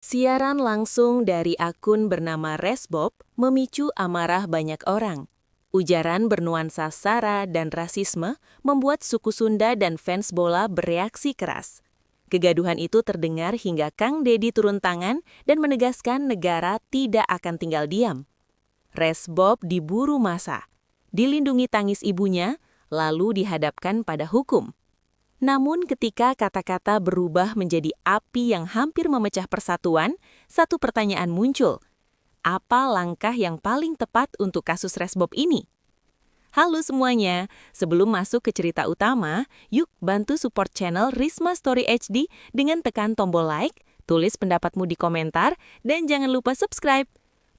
Siaran langsung dari akun bernama Resbob memicu amarah banyak orang. Ujaran bernuansa sara dan rasisme membuat suku Sunda dan fans bola bereaksi keras. Kegaduhan itu terdengar hingga Kang Deddy turun tangan dan menegaskan negara tidak akan tinggal diam. Resbob diburu massa, dilindungi tangis ibunya, lalu dihadapkan pada hukum. Namun ketika kata-kata berubah menjadi api yang hampir memecah persatuan, satu pertanyaan muncul. Apa langkah yang paling tepat untuk kasus Resbob ini? Halo semuanya, sebelum masuk ke cerita utama, yuk bantu support channel Risma Story HD dengan tekan tombol like, tulis pendapatmu di komentar, dan jangan lupa subscribe.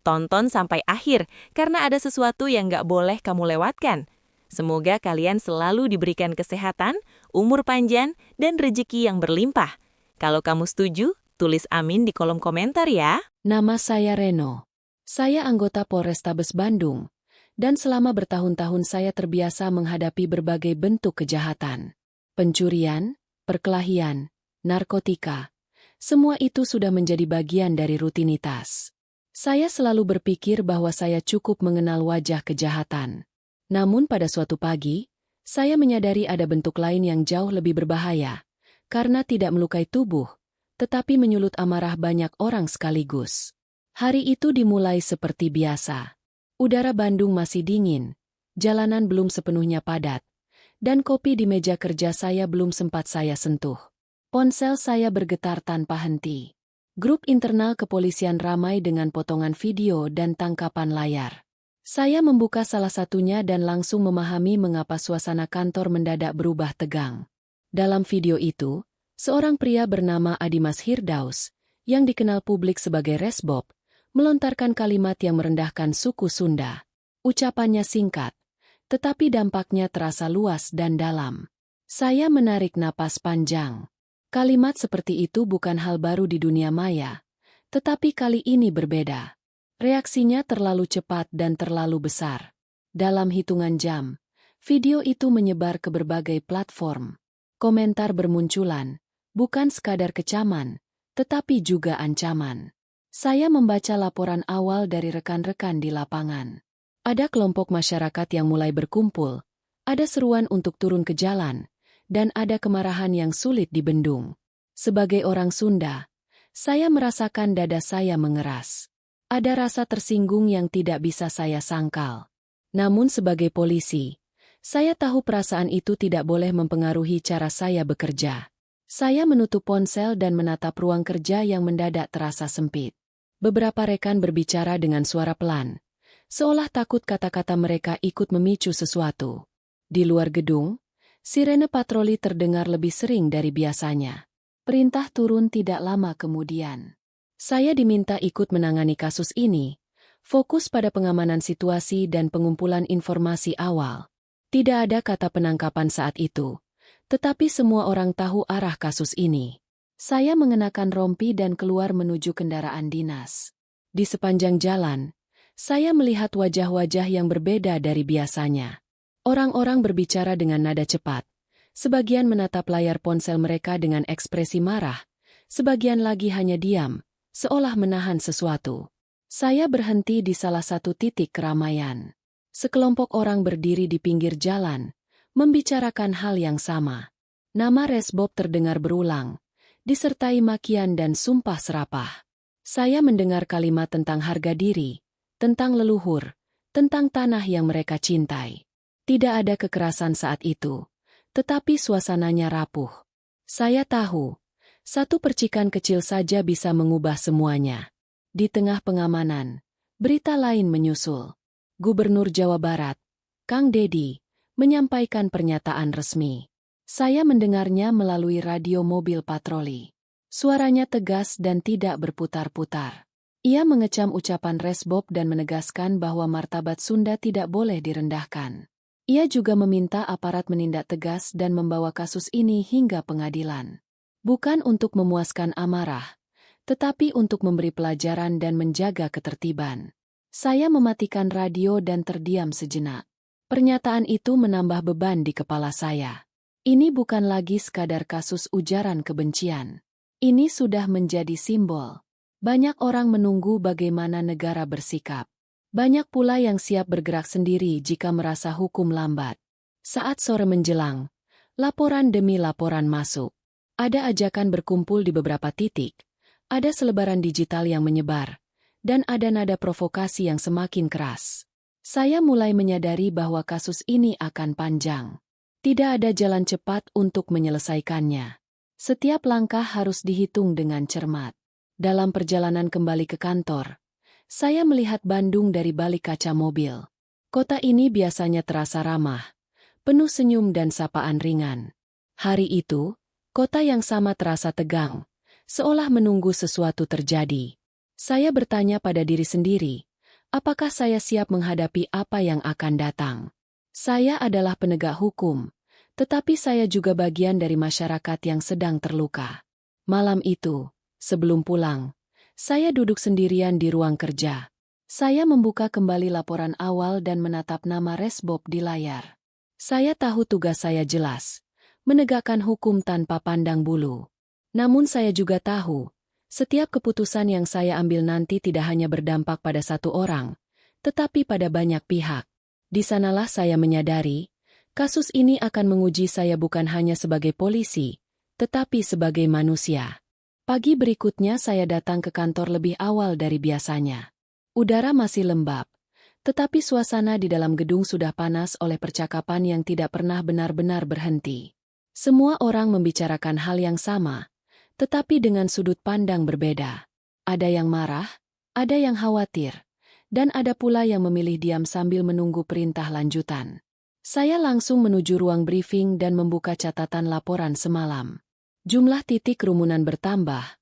Tonton sampai akhir, karena ada sesuatu yang gak boleh kamu lewatkan. Semoga kalian selalu diberikan kesehatan, umur panjang, dan rezeki yang berlimpah. Kalau kamu setuju, tulis amin di kolom komentar ya. Nama saya Reno. Saya anggota Polrestabes Bandung, dan selama bertahun-tahun saya terbiasa menghadapi berbagai bentuk kejahatan. Pencurian, perkelahian, narkotika, semua itu sudah menjadi bagian dari rutinitas. Saya selalu berpikir bahwa saya cukup mengenal wajah kejahatan. Namun pada suatu pagi, saya menyadari ada bentuk lain yang jauh lebih berbahaya, karena tidak melukai tubuh, tetapi menyulut amarah banyak orang sekaligus. Hari itu dimulai seperti biasa. Udara Bandung masih dingin, jalanan belum sepenuhnya padat, dan kopi di meja kerja saya belum sempat saya sentuh. Ponsel saya bergetar tanpa henti. Grup internal kepolisian ramai dengan potongan video dan tangkapan layar. Saya membuka salah satunya dan langsung memahami mengapa suasana kantor mendadak berubah tegang. Dalam video itu, seorang pria bernama Adimas Hirdaus, yang dikenal publik sebagai Resbob, melontarkan kalimat yang merendahkan suku Sunda. Ucapannya singkat, tetapi dampaknya terasa luas dan dalam. Saya menarik napas panjang. Kalimat seperti itu bukan hal baru di dunia maya, tetapi kali ini berbeda. Reaksinya terlalu cepat dan terlalu besar. Dalam hitungan jam, video itu menyebar ke berbagai platform. Komentar bermunculan, bukan sekadar kecaman, tetapi juga ancaman. Saya membaca laporan awal dari rekan-rekan di lapangan. Ada kelompok masyarakat yang mulai berkumpul, ada seruan untuk turun ke jalan, dan ada kemarahan yang sulit dibendung. Sebagai orang Sunda, saya merasakan dada saya mengeras. Ada rasa tersinggung yang tidak bisa saya sangkal. Namun sebagai polisi, saya tahu perasaan itu tidak boleh mempengaruhi cara saya bekerja. Saya menutup ponsel dan menatap ruang kerja yang mendadak terasa sempit. Beberapa rekan berbicara dengan suara pelan, seolah takut kata-kata mereka ikut memicu sesuatu. Di luar gedung, sirene patroli terdengar lebih sering dari biasanya. Perintah turun tidak lama kemudian. Saya diminta ikut menangani kasus ini, fokus pada pengamanan situasi dan pengumpulan informasi awal. Tidak ada kata penangkapan saat itu, tetapi semua orang tahu arah kasus ini. Saya mengenakan rompi dan keluar menuju kendaraan dinas. Di sepanjang jalan, saya melihat wajah-wajah yang berbeda dari biasanya. Orang-orang berbicara dengan nada cepat, sebagian menatap layar ponsel mereka dengan ekspresi marah, sebagian lagi hanya diam, seolah menahan sesuatu. Saya berhenti di salah satu titik keramaian. Sekelompok orang berdiri di pinggir jalan, membicarakan hal yang sama. Nama Resbob terdengar berulang, disertai makian dan sumpah serapah. Saya mendengar kalimat tentang harga diri, tentang leluhur, tentang tanah yang mereka cintai. Tidak ada kekerasan saat itu, tetapi suasananya rapuh. Saya tahu, satu percikan kecil saja bisa mengubah semuanya. Di tengah pengamanan, berita lain menyusul. Gubernur Jawa Barat, Kang Deddy, menyampaikan pernyataan resmi. Saya mendengarnya melalui radio mobil patroli. Suaranya tegas dan tidak berputar-putar. Ia mengecam ucapan Resbob dan menegaskan bahwa martabat Sunda tidak boleh direndahkan. Ia juga meminta aparat menindak tegas dan membawa kasus ini hingga pengadilan. Bukan untuk memuaskan amarah, tetapi untuk memberi pelajaran dan menjaga ketertiban. Saya mematikan radio dan terdiam sejenak. Pernyataan itu menambah beban di kepala saya. Ini bukan lagi sekadar kasus ujaran kebencian. Ini sudah menjadi simbol. Banyak orang menunggu bagaimana negara bersikap. Banyak pula yang siap bergerak sendiri jika merasa hukum lambat. Saat sore menjelang, laporan demi laporan masuk. Ada ajakan berkumpul di beberapa titik, ada selebaran digital yang menyebar, dan ada nada provokasi yang semakin keras. Saya mulai menyadari bahwa kasus ini akan panjang. Tidak ada jalan cepat untuk menyelesaikannya. Setiap langkah harus dihitung dengan cermat. Dalam perjalanan kembali ke kantor, saya melihat Bandung dari balik kaca mobil. Kota ini biasanya terasa ramah, penuh senyum dan sapaan ringan. Hari itu, kota yang sama terasa tegang, seolah menunggu sesuatu terjadi. Saya bertanya pada diri sendiri, apakah saya siap menghadapi apa yang akan datang? Saya adalah penegak hukum, tetapi saya juga bagian dari masyarakat yang sedang terluka. Malam itu, sebelum pulang, saya duduk sendirian di ruang kerja. Saya membuka kembali laporan awal dan menatap nama Resbob di layar. Saya tahu tugas saya jelas, menegakkan hukum tanpa pandang bulu. Namun saya juga tahu, setiap keputusan yang saya ambil nanti tidak hanya berdampak pada satu orang, tetapi pada banyak pihak. Di sanalah saya menyadari, kasus ini akan menguji saya bukan hanya sebagai polisi, tetapi sebagai manusia. Pagi berikutnya saya datang ke kantor lebih awal dari biasanya. Udara masih lembab, tetapi suasana di dalam gedung sudah panas oleh percakapan yang tidak pernah benar-benar berhenti. Semua orang membicarakan hal yang sama, tetapi dengan sudut pandang berbeda. Ada yang marah, ada yang khawatir, dan ada pula yang memilih diam sambil menunggu perintah lanjutan. Saya langsung menuju ruang briefing dan membuka catatan laporan semalam. Jumlah titik kerumunan bertambah,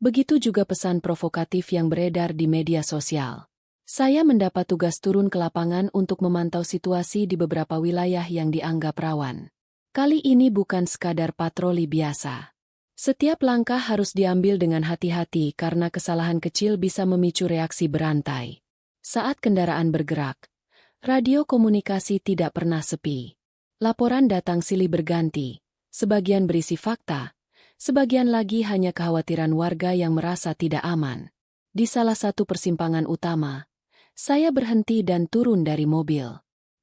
begitu juga pesan provokatif yang beredar di media sosial. Saya mendapat tugas turun ke lapangan untuk memantau situasi di beberapa wilayah yang dianggap rawan. Kali ini bukan sekadar patroli biasa. Setiap langkah harus diambil dengan hati-hati karena kesalahan kecil bisa memicu reaksi berantai. Saat kendaraan bergerak, radio komunikasi tidak pernah sepi. Laporan datang silih berganti, sebagian berisi fakta, sebagian lagi hanya kekhawatiran warga yang merasa tidak aman. Di salah satu persimpangan utama, saya berhenti dan turun dari mobil.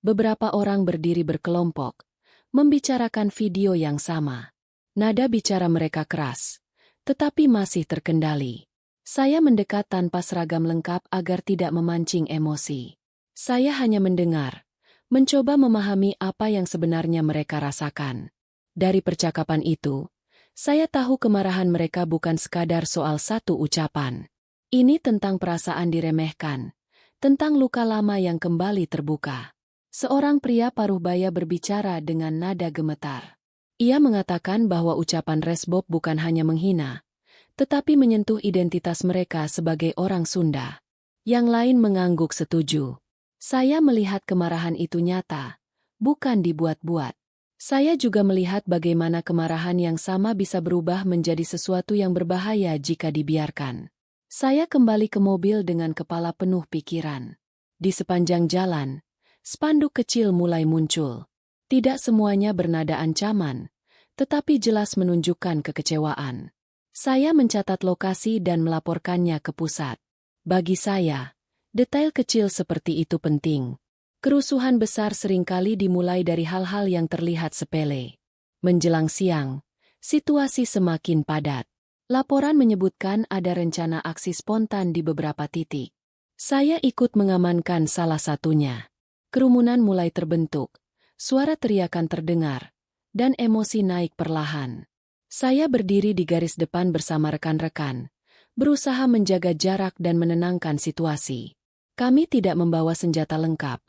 Beberapa orang berdiri berkelompok, membicarakan video yang sama. Nada bicara mereka keras, tetapi masih terkendali. Saya mendekat tanpa seragam lengkap agar tidak memancing emosi. Saya hanya mendengar, mencoba memahami apa yang sebenarnya mereka rasakan. Dari percakapan itu, saya tahu kemarahan mereka bukan sekadar soal satu ucapan. Ini tentang perasaan diremehkan, tentang luka lama yang kembali terbuka. Seorang pria paruh baya berbicara dengan nada gemetar. Ia mengatakan bahwa ucapan Resbob bukan hanya menghina, tetapi menyentuh identitas mereka sebagai orang Sunda. Yang lain mengangguk setuju. Saya melihat kemarahan itu nyata, bukan dibuat-buat. Saya juga melihat bagaimana kemarahan yang sama bisa berubah menjadi sesuatu yang berbahaya jika dibiarkan. Saya kembali ke mobil dengan kepala penuh pikiran. Di sepanjang jalan, spanduk kecil mulai muncul. Tidak semuanya bernada ancaman, tetapi jelas menunjukkan kekecewaan. Saya mencatat lokasi dan melaporkannya ke pusat. Bagi saya, detail kecil seperti itu penting. Kerusuhan besar seringkali dimulai dari hal-hal yang terlihat sepele. Menjelang siang, situasi semakin padat. Laporan menyebutkan ada rencana aksi spontan di beberapa titik. Saya ikut mengamankan salah satunya. Kerumunan mulai terbentuk, suara teriakan terdengar, dan emosi naik perlahan. Saya berdiri di garis depan bersama rekan-rekan, berusaha menjaga jarak dan menenangkan situasi. Kami tidak membawa senjata lengkap,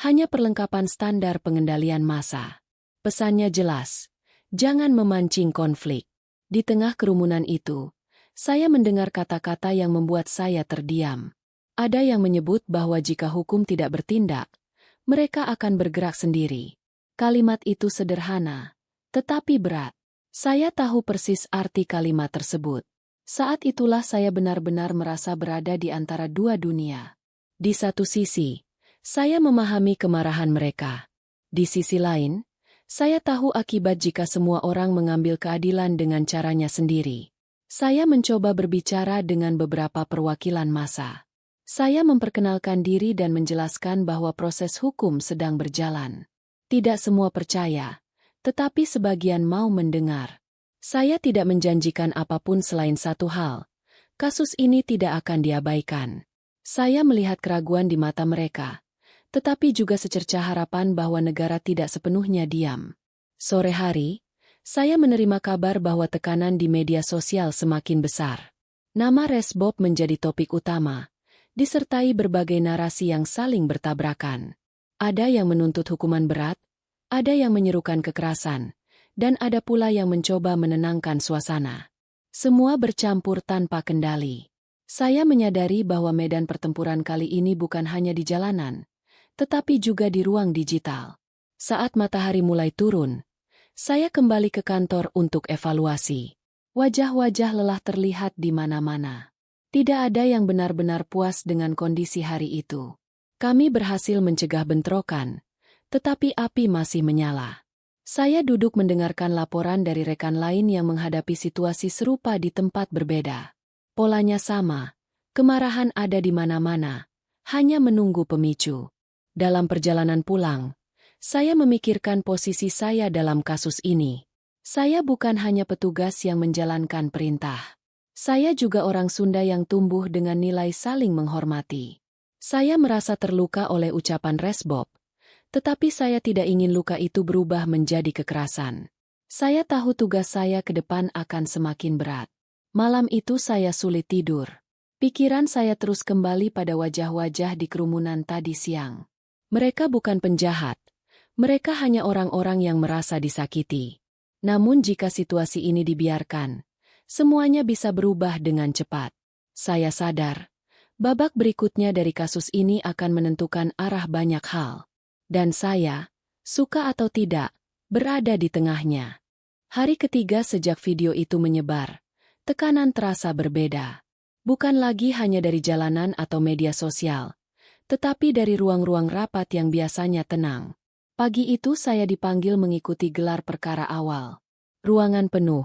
hanya perlengkapan standar pengendalian massa. Pesannya jelas, jangan memancing konflik. Di tengah kerumunan itu, saya mendengar kata-kata yang membuat saya terdiam. Ada yang menyebut bahwa jika hukum tidak bertindak, mereka akan bergerak sendiri. Kalimat itu sederhana, tetapi berat. Saya tahu persis arti kalimat tersebut. Saat itulah saya benar-benar merasa berada di antara dua dunia. Di satu sisi, saya memahami kemarahan mereka. Di sisi lain, saya tahu akibat jika semua orang mengambil keadilan dengan caranya sendiri. Saya mencoba berbicara dengan beberapa perwakilan massa. Saya memperkenalkan diri dan menjelaskan bahwa proses hukum sedang berjalan. Tidak semua percaya, tetapi sebagian mau mendengar. Saya tidak menjanjikan apapun selain satu hal. Kasus ini tidak akan diabaikan. Saya melihat keraguan di mata mereka, tetapi juga secercah harapan bahwa negara tidak sepenuhnya diam. Sore hari, saya menerima kabar bahwa tekanan di media sosial semakin besar. Nama Resbob menjadi topik utama, disertai berbagai narasi yang saling bertabrakan. Ada yang menuntut hukuman berat, ada yang menyerukan kekerasan, dan ada pula yang mencoba menenangkan suasana. Semua bercampur tanpa kendali. Saya menyadari bahwa medan pertempuran kali ini bukan hanya di jalanan, tetapi juga di ruang digital. Saat matahari mulai turun, saya kembali ke kantor untuk evaluasi. Wajah-wajah lelah terlihat di mana-mana. Tidak ada yang benar-benar puas dengan kondisi hari itu. Kami berhasil mencegah bentrokan, tetapi api masih menyala. Saya duduk mendengarkan laporan dari rekan lain yang menghadapi situasi serupa di tempat berbeda. Polanya sama, kemarahan ada di mana-mana, hanya menunggu pemicu. Dalam perjalanan pulang, saya memikirkan posisi saya dalam kasus ini. Saya bukan hanya petugas yang menjalankan perintah. Saya juga orang Sunda yang tumbuh dengan nilai saling menghormati. Saya merasa terluka oleh ucapan Resbob, tetapi saya tidak ingin luka itu berubah menjadi kekerasan. Saya tahu tugas saya ke depan akan semakin berat. Malam itu saya sulit tidur. Pikiran saya terus kembali pada wajah-wajah di kerumunan tadi siang. Mereka bukan penjahat. Mereka hanya orang-orang yang merasa disakiti. Namun jika situasi ini dibiarkan, semuanya bisa berubah dengan cepat. Saya sadar, babak berikutnya dari kasus ini akan menentukan arah banyak hal. Dan saya, suka atau tidak, berada di tengahnya. Hari ketiga sejak video itu menyebar, tekanan terasa berbeda. Bukan lagi hanya dari jalanan atau media sosial, tetapi dari ruang-ruang rapat yang biasanya tenang. Pagi itu saya dipanggil mengikuti gelar perkara awal. Ruangan penuh,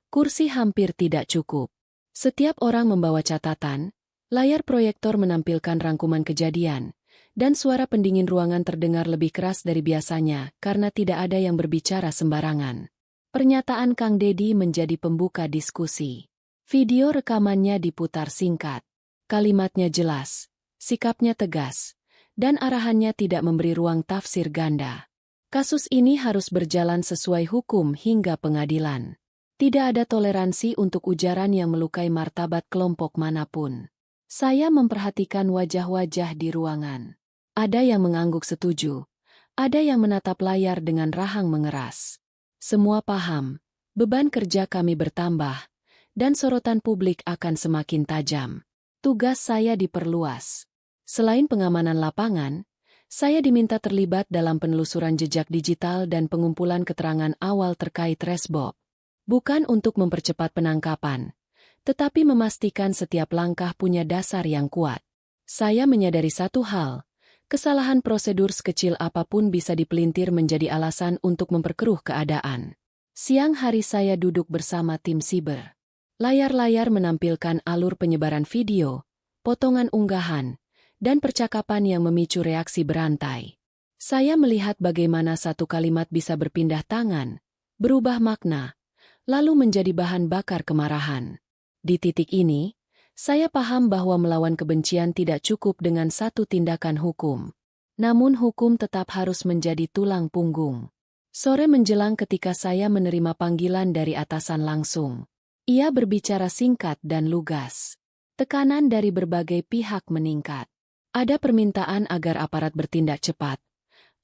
kursi hampir tidak cukup. Setiap orang membawa catatan, layar proyektor menampilkan rangkuman kejadian, dan suara pendingin ruangan terdengar lebih keras dari biasanya karena tidak ada yang berbicara sembarangan. Pernyataan Kang Dedi menjadi pembuka diskusi. Video rekamannya diputar singkat. Kalimatnya jelas, sikapnya tegas, dan arahannya tidak memberi ruang tafsir ganda. Kasus ini harus berjalan sesuai hukum hingga pengadilan. Tidak ada toleransi untuk ujaran yang melukai martabat kelompok manapun. Saya memperhatikan wajah-wajah di ruangan. Ada yang mengangguk setuju, ada yang menatap layar dengan rahang mengeras. Semua paham, beban kerja kami bertambah, dan sorotan publik akan semakin tajam. Tugas saya diperluas. Selain pengamanan lapangan, saya diminta terlibat dalam penelusuran jejak digital dan pengumpulan keterangan awal terkait Resbob. Bukan untuk mempercepat penangkapan, tetapi memastikan setiap langkah punya dasar yang kuat. Saya menyadari satu hal, kesalahan prosedur sekecil apapun bisa dipelintir menjadi alasan untuk memperkeruh keadaan. Siang hari saya duduk bersama tim siber. Layar-layar menampilkan alur penyebaran video, potongan unggahan, dan percakapan yang memicu reaksi berantai. Saya melihat bagaimana satu kalimat bisa berpindah tangan, berubah makna, lalu menjadi bahan bakar kemarahan. Di titik ini, saya paham bahwa melawan kebencian tidak cukup dengan satu tindakan hukum. Namun hukum tetap harus menjadi tulang punggung. Sore menjelang ketika saya menerima panggilan dari atasan langsung. Ia berbicara singkat dan lugas. Tekanan dari berbagai pihak meningkat. Ada permintaan agar aparat bertindak cepat.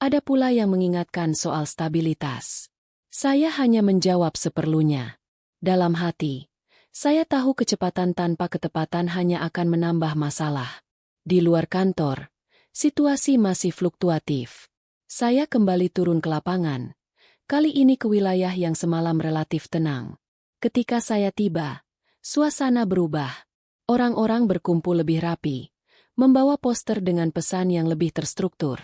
Ada pula yang mengingatkan soal stabilitas. Saya hanya menjawab seperlunya. Dalam hati, saya tahu kecepatan tanpa ketepatan hanya akan menambah masalah. Di luar kantor, situasi masih fluktuatif. Saya kembali turun ke lapangan, kali ini ke wilayah yang semalam relatif tenang. Ketika saya tiba, suasana berubah. Orang-orang berkumpul lebih rapi, membawa poster dengan pesan yang lebih terstruktur.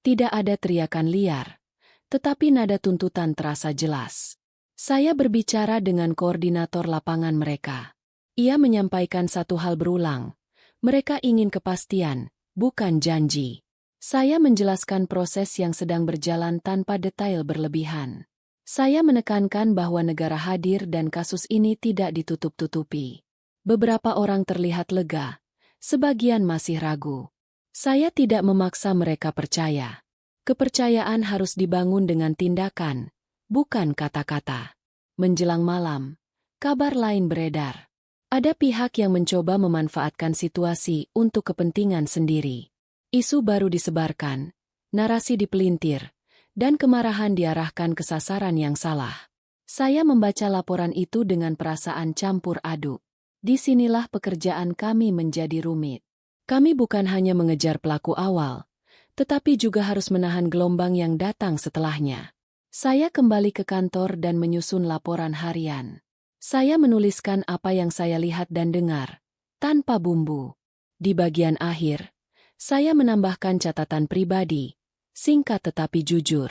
Tidak ada teriakan liar, tetapi nada tuntutan terasa jelas. Saya berbicara dengan koordinator lapangan mereka. Ia menyampaikan satu hal berulang. Mereka ingin kepastian, bukan janji. Saya menjelaskan proses yang sedang berjalan tanpa detail berlebihan. Saya menekankan bahwa negara hadir dan kasus ini tidak ditutup-tutupi. Beberapa orang terlihat lega, sebagian masih ragu. Saya tidak memaksa mereka percaya. Kepercayaan harus dibangun dengan tindakan, bukan kata-kata. Menjelang malam, kabar lain beredar. Ada pihak yang mencoba memanfaatkan situasi untuk kepentingan sendiri. Isu baru disebarkan, narasi dipelintir, dan kemarahan diarahkan ke sasaran yang salah. Saya membaca laporan itu dengan perasaan campur aduk. Disinilah pekerjaan kami menjadi rumit. Kami bukan hanya mengejar pelaku awal, tetapi juga harus menahan gelombang yang datang setelahnya. Saya kembali ke kantor dan menyusun laporan harian. Saya menuliskan apa yang saya lihat dan dengar, tanpa bumbu. Di bagian akhir, saya menambahkan catatan pribadi, singkat tetapi jujur,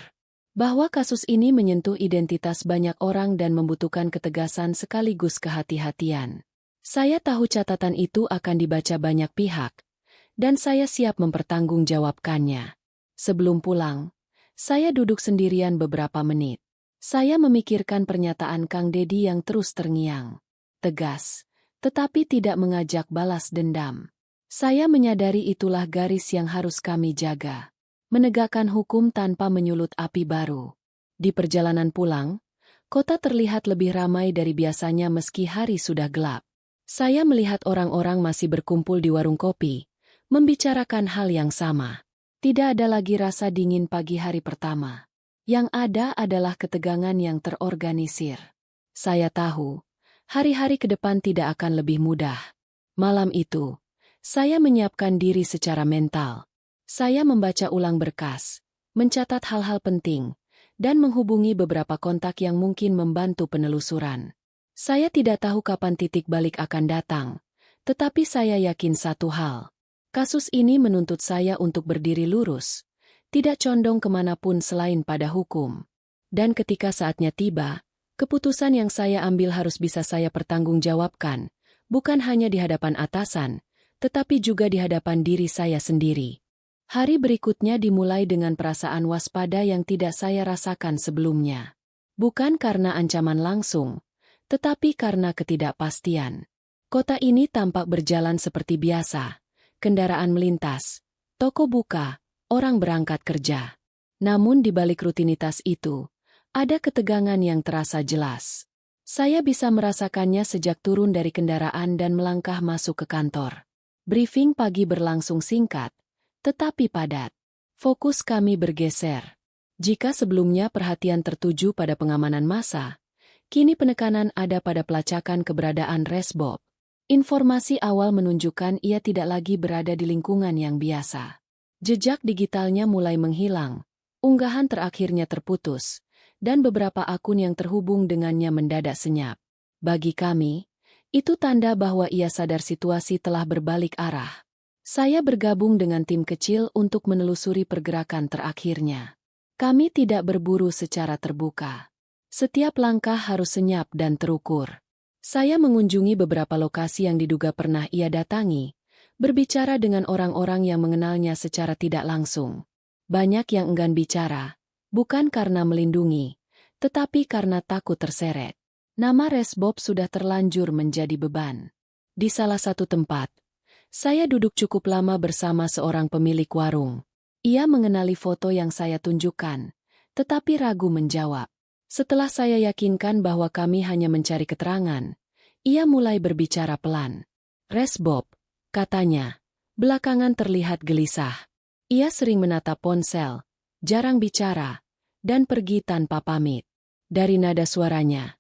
bahwa kasus ini menyentuh identitas banyak orang dan membutuhkan ketegasan sekaligus kehati-hatian. Saya tahu catatan itu akan dibaca banyak pihak, dan saya siap mempertanggungjawabkannya. Sebelum pulang, saya duduk sendirian beberapa menit. Saya memikirkan pernyataan Kang Dedi yang terus terngiang. Tegas, tetapi tidak mengajak balas dendam. Saya menyadari itulah garis yang harus kami jaga. Menegakkan hukum tanpa menyulut api baru. Di perjalanan pulang, kota terlihat lebih ramai dari biasanya meski hari sudah gelap. Saya melihat orang-orang masih berkumpul di warung kopi, membicarakan hal yang sama. Tidak ada lagi rasa dingin pagi hari pertama. Yang ada adalah ketegangan yang terorganisir. Saya tahu, hari-hari ke depan tidak akan lebih mudah. Malam itu, saya menyiapkan diri secara mental. Saya membaca ulang berkas, mencatat hal-hal penting, dan menghubungi beberapa kontak yang mungkin membantu penelusuran. Saya tidak tahu kapan titik balik akan datang, tetapi saya yakin satu hal. Kasus ini menuntut saya untuk berdiri lurus, tidak condong kemanapun selain pada hukum. Dan ketika saatnya tiba, keputusan yang saya ambil harus bisa saya pertanggungjawabkan, bukan hanya di hadapan atasan, tetapi juga di hadapan diri saya sendiri. Hari berikutnya dimulai dengan perasaan waspada yang tidak saya rasakan sebelumnya. Bukan karena ancaman langsung, tetapi karena ketidakpastian. Kota ini tampak berjalan seperti biasa. Kendaraan melintas, toko buka, orang berangkat kerja. Namun di balik rutinitas itu, ada ketegangan yang terasa jelas. Saya bisa merasakannya sejak turun dari kendaraan dan melangkah masuk ke kantor. Briefing pagi berlangsung singkat, tetapi padat. Fokus kami bergeser. Jika sebelumnya perhatian tertuju pada pengamanan massa, kini penekanan ada pada pelacakan keberadaan Resbob. Informasi awal menunjukkan ia tidak lagi berada di lingkungan yang biasa. Jejak digitalnya mulai menghilang, unggahan terakhirnya terputus, dan beberapa akun yang terhubung dengannya mendadak senyap. Bagi kami, itu tanda bahwa ia sadar situasi telah berbalik arah. Saya bergabung dengan tim kecil untuk menelusuri pergerakan terakhirnya. Kami tidak berburu secara terbuka. Setiap langkah harus senyap dan terukur. Saya mengunjungi beberapa lokasi yang diduga pernah ia datangi, berbicara dengan orang-orang yang mengenalnya secara tidak langsung. Banyak yang enggan bicara, bukan karena melindungi, tetapi karena takut terseret. Nama Resbob sudah terlanjur menjadi beban. Di salah satu tempat, saya duduk cukup lama bersama seorang pemilik warung. Ia mengenali foto yang saya tunjukkan, tetapi ragu menjawab. Setelah saya yakinkan bahwa kami hanya mencari keterangan, ia mulai berbicara pelan. Resbob, katanya, belakangan terlihat gelisah. Ia sering menatap ponsel, jarang bicara, dan pergi tanpa pamit. Dari nada suaranya,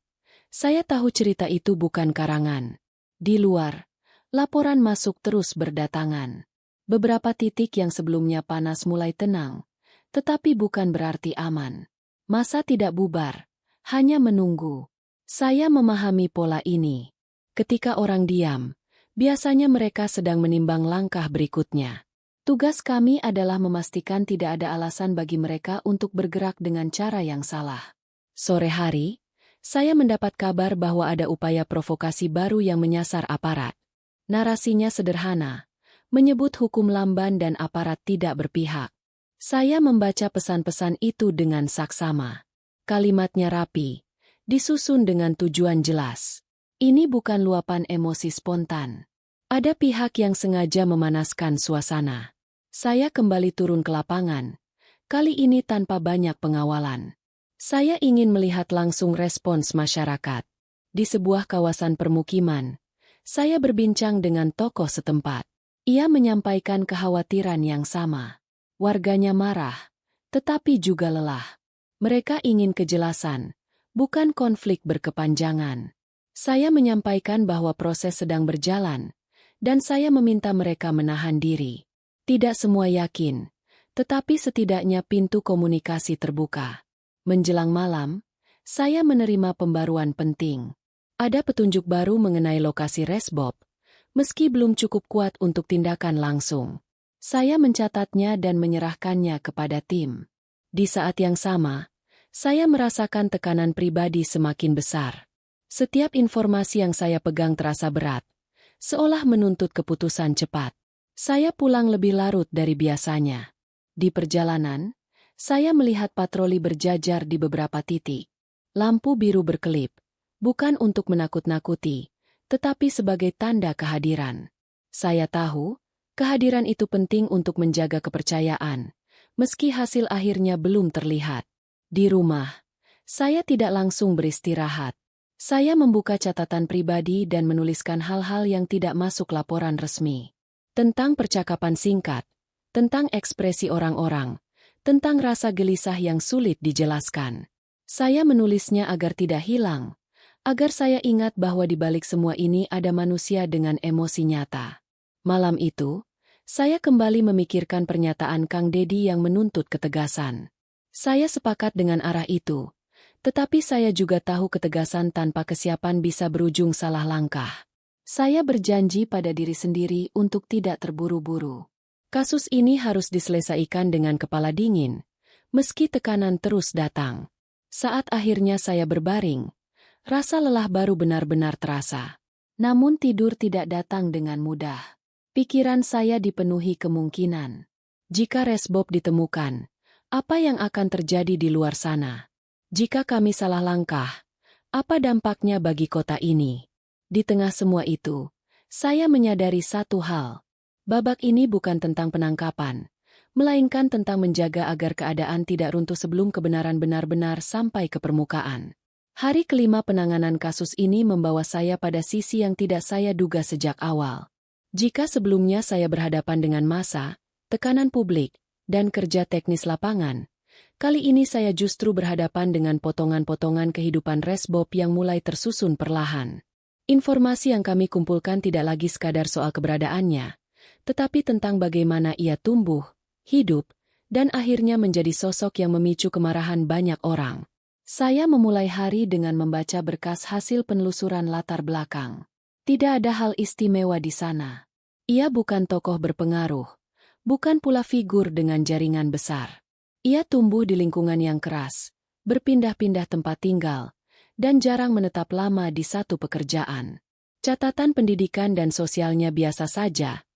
saya tahu cerita itu bukan karangan. Di luar, laporan masuk terus berdatangan. Beberapa titik yang sebelumnya panas mulai tenang, tetapi bukan berarti aman. Masa tidak bubar, hanya menunggu. Saya memahami pola ini. Ketika orang diam, biasanya mereka sedang menimbang langkah berikutnya. Tugas kami adalah memastikan tidak ada alasan bagi mereka untuk bergerak dengan cara yang salah. Sore hari, Saya mendapat kabar bahwa ada upaya provokasi baru yang menyasar aparat. Narasinya sederhana, menyebut hukum lamban dan aparat tidak berpihak. Saya membaca pesan-pesan itu dengan saksama. Kalimatnya rapi, disusun dengan tujuan jelas. Ini bukan luapan emosi spontan. Ada pihak yang sengaja memanaskan suasana. Saya kembali turun ke lapangan, kali ini tanpa banyak pengawalan. Saya ingin melihat langsung respons masyarakat. Di sebuah kawasan permukiman, saya berbincang dengan tokoh setempat. Ia menyampaikan kekhawatiran yang sama. Warganya marah, tetapi juga lelah. Mereka ingin kejelasan, bukan konflik berkepanjangan. Saya menyampaikan bahwa proses sedang berjalan, dan saya meminta mereka menahan diri. Tidak semua yakin, tetapi setidaknya pintu komunikasi terbuka. Menjelang malam, saya menerima pembaruan penting. Ada petunjuk baru mengenai lokasi Resbob, meski belum cukup kuat untuk tindakan langsung. Saya mencatatnya dan menyerahkannya kepada tim. Di saat yang sama, saya merasakan tekanan pribadi semakin besar. Setiap informasi yang saya pegang terasa berat, seolah menuntut keputusan cepat. Saya pulang lebih larut dari biasanya. Di perjalanan, saya melihat patroli berjajar di beberapa titik. Lampu biru berkelip, bukan untuk menakut-nakuti, tetapi sebagai tanda kehadiran. Saya tahu, kehadiran itu penting untuk menjaga kepercayaan, meski hasil akhirnya belum terlihat. Di rumah, saya tidak langsung beristirahat. Saya membuka catatan pribadi dan menuliskan hal-hal yang tidak masuk laporan resmi. Tentang percakapan singkat, tentang ekspresi orang-orang, tentang rasa gelisah yang sulit dijelaskan. Saya menulisnya agar tidak hilang, agar saya ingat bahwa di balik semua ini ada manusia dengan emosi nyata. Malam itu, saya kembali memikirkan pernyataan Kang Dedi yang menuntut ketegasan. Saya sepakat dengan arah itu. Tetapi saya juga tahu ketegasan tanpa kesiapan bisa berujung salah langkah. Saya berjanji pada diri sendiri untuk tidak terburu-buru. Kasus ini harus diselesaikan dengan kepala dingin, meski tekanan terus datang. Saat akhirnya saya berbaring, rasa lelah baru benar-benar terasa. Namun tidur tidak datang dengan mudah. Pikiran saya dipenuhi kemungkinan. Jika Resbob ditemukan, apa yang akan terjadi di luar sana? Jika kami salah langkah, apa dampaknya bagi kota ini? Di tengah semua itu, saya menyadari satu hal. Babak ini bukan tentang penangkapan, melainkan tentang menjaga agar keadaan tidak runtuh sebelum kebenaran benar-benar sampai ke permukaan. Hari kelima penanganan kasus ini membawa saya pada sisi yang tidak saya duga sejak awal. Jika sebelumnya saya berhadapan dengan massa, tekanan publik, dan kerja teknis lapangan, kali ini saya justru berhadapan dengan potongan-potongan kehidupan Resbob yang mulai tersusun perlahan. Informasi yang kami kumpulkan tidak lagi sekadar soal keberadaannya, tetapi tentang bagaimana ia tumbuh, hidup, dan akhirnya menjadi sosok yang memicu kemarahan banyak orang. Saya memulai hari dengan membaca berkas hasil penelusuran latar belakang. Tidak ada hal istimewa di sana. Ia bukan tokoh berpengaruh, bukan pula figur dengan jaringan besar. Ia tumbuh di lingkungan yang keras, berpindah-pindah tempat tinggal, dan jarang menetap lama di satu pekerjaan. Catatan pendidikan dan sosialnya biasa saja,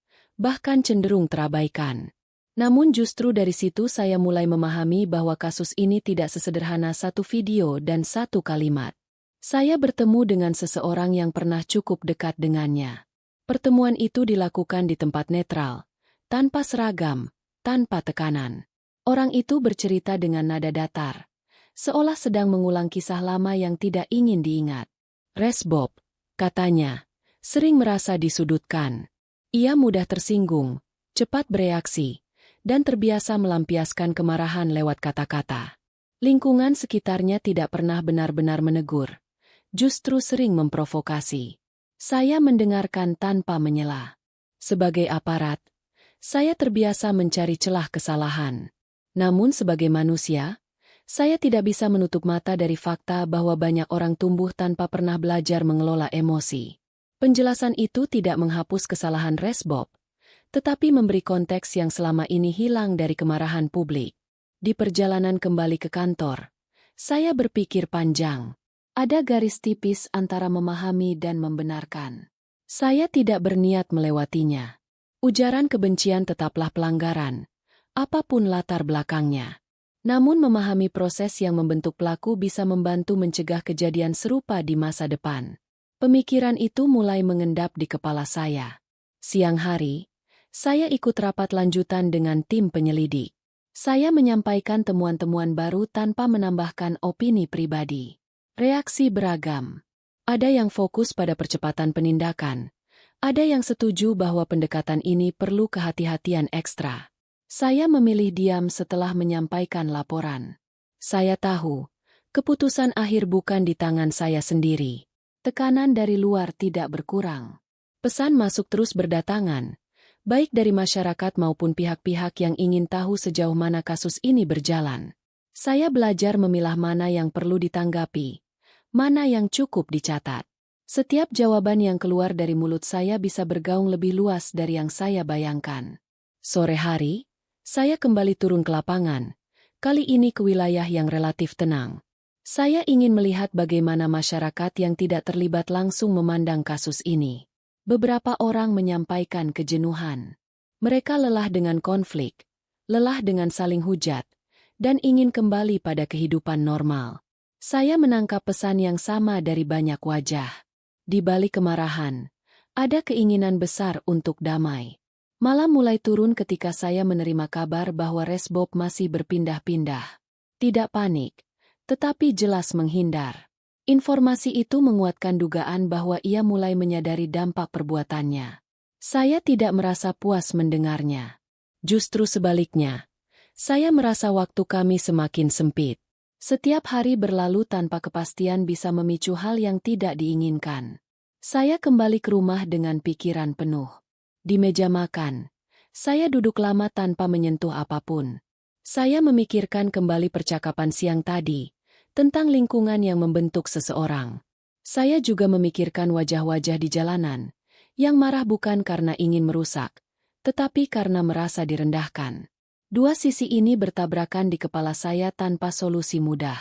bahkan cenderung terabaikan. Namun justru dari situ saya mulai memahami bahwa kasus ini tidak sesederhana satu video dan satu kalimat. Saya bertemu dengan seseorang yang pernah cukup dekat dengannya. Pertemuan itu dilakukan di tempat netral, tanpa seragam, tanpa tekanan. Orang itu bercerita dengan nada datar, seolah sedang mengulang kisah lama yang tidak ingin diingat. Resbob, katanya, sering merasa disudutkan. Ia mudah tersinggung, cepat bereaksi, dan terbiasa melampiaskan kemarahan lewat kata-kata. Lingkungan sekitarnya tidak pernah benar-benar menegur, justru sering memprovokasi. Saya mendengarkan tanpa menyela. Sebagai aparat, saya terbiasa mencari celah kesalahan. Namun sebagai manusia, saya tidak bisa menutup mata dari fakta bahwa banyak orang tumbuh tanpa pernah belajar mengelola emosi. Penjelasan itu tidak menghapus kesalahan Resbob, tetapi memberi konteks yang selama ini hilang dari kemarahan publik. Di perjalanan kembali ke kantor, saya berpikir panjang. Ada garis tipis antara memahami dan membenarkan. Saya tidak berniat melewatinya. Ujaran kebencian tetaplah pelanggaran, apapun latar belakangnya. Namun memahami proses yang membentuk pelaku bisa membantu mencegah kejadian serupa di masa depan. Pemikiran itu mulai mengendap di kepala saya. Siang hari, saya ikut rapat lanjutan dengan tim penyelidik. Saya menyampaikan temuan-temuan baru tanpa menambahkan opini pribadi. Reaksi beragam. Ada yang fokus pada percepatan penindakan. Ada yang setuju bahwa pendekatan ini perlu kehati-hatian ekstra. Saya memilih diam setelah menyampaikan laporan. Saya tahu, keputusan akhir bukan di tangan saya sendiri. Tekanan dari luar tidak berkurang. Pesan masuk terus berdatangan, baik dari masyarakat maupun pihak-pihak yang ingin tahu sejauh mana kasus ini berjalan. Saya belajar memilah mana yang perlu ditanggapi, mana yang cukup dicatat. Setiap jawaban yang keluar dari mulut saya bisa bergaung lebih luas dari yang saya bayangkan. Sore hari, saya kembali turun ke lapangan, kali ini ke wilayah yang relatif tenang. Saya ingin melihat bagaimana masyarakat yang tidak terlibat langsung memandang kasus ini. Beberapa orang menyampaikan kejenuhan. Mereka lelah dengan konflik, lelah dengan saling hujat, dan ingin kembali pada kehidupan normal. Saya menangkap pesan yang sama dari banyak wajah. Di balik kemarahan, ada keinginan besar untuk damai. Malam mulai turun ketika saya menerima kabar bahwa Resbob masih berpindah-pindah. Tidak panik, tetapi jelas menghindar. Informasi itu menguatkan dugaan bahwa ia mulai menyadari dampak perbuatannya. Saya tidak merasa puas mendengarnya. Justru sebaliknya, saya merasa waktu kami semakin sempit. Setiap hari berlalu tanpa kepastian bisa memicu hal yang tidak diinginkan. Saya kembali ke rumah dengan pikiran penuh. Di meja makan, saya duduk lama tanpa menyentuh apapun. Saya memikirkan kembali percakapan siang tadi, tentang lingkungan yang membentuk seseorang. Saya juga memikirkan wajah-wajah di jalanan, yang marah bukan karena ingin merusak, tetapi karena merasa direndahkan. Dua sisi ini bertabrakan di kepala saya tanpa solusi mudah.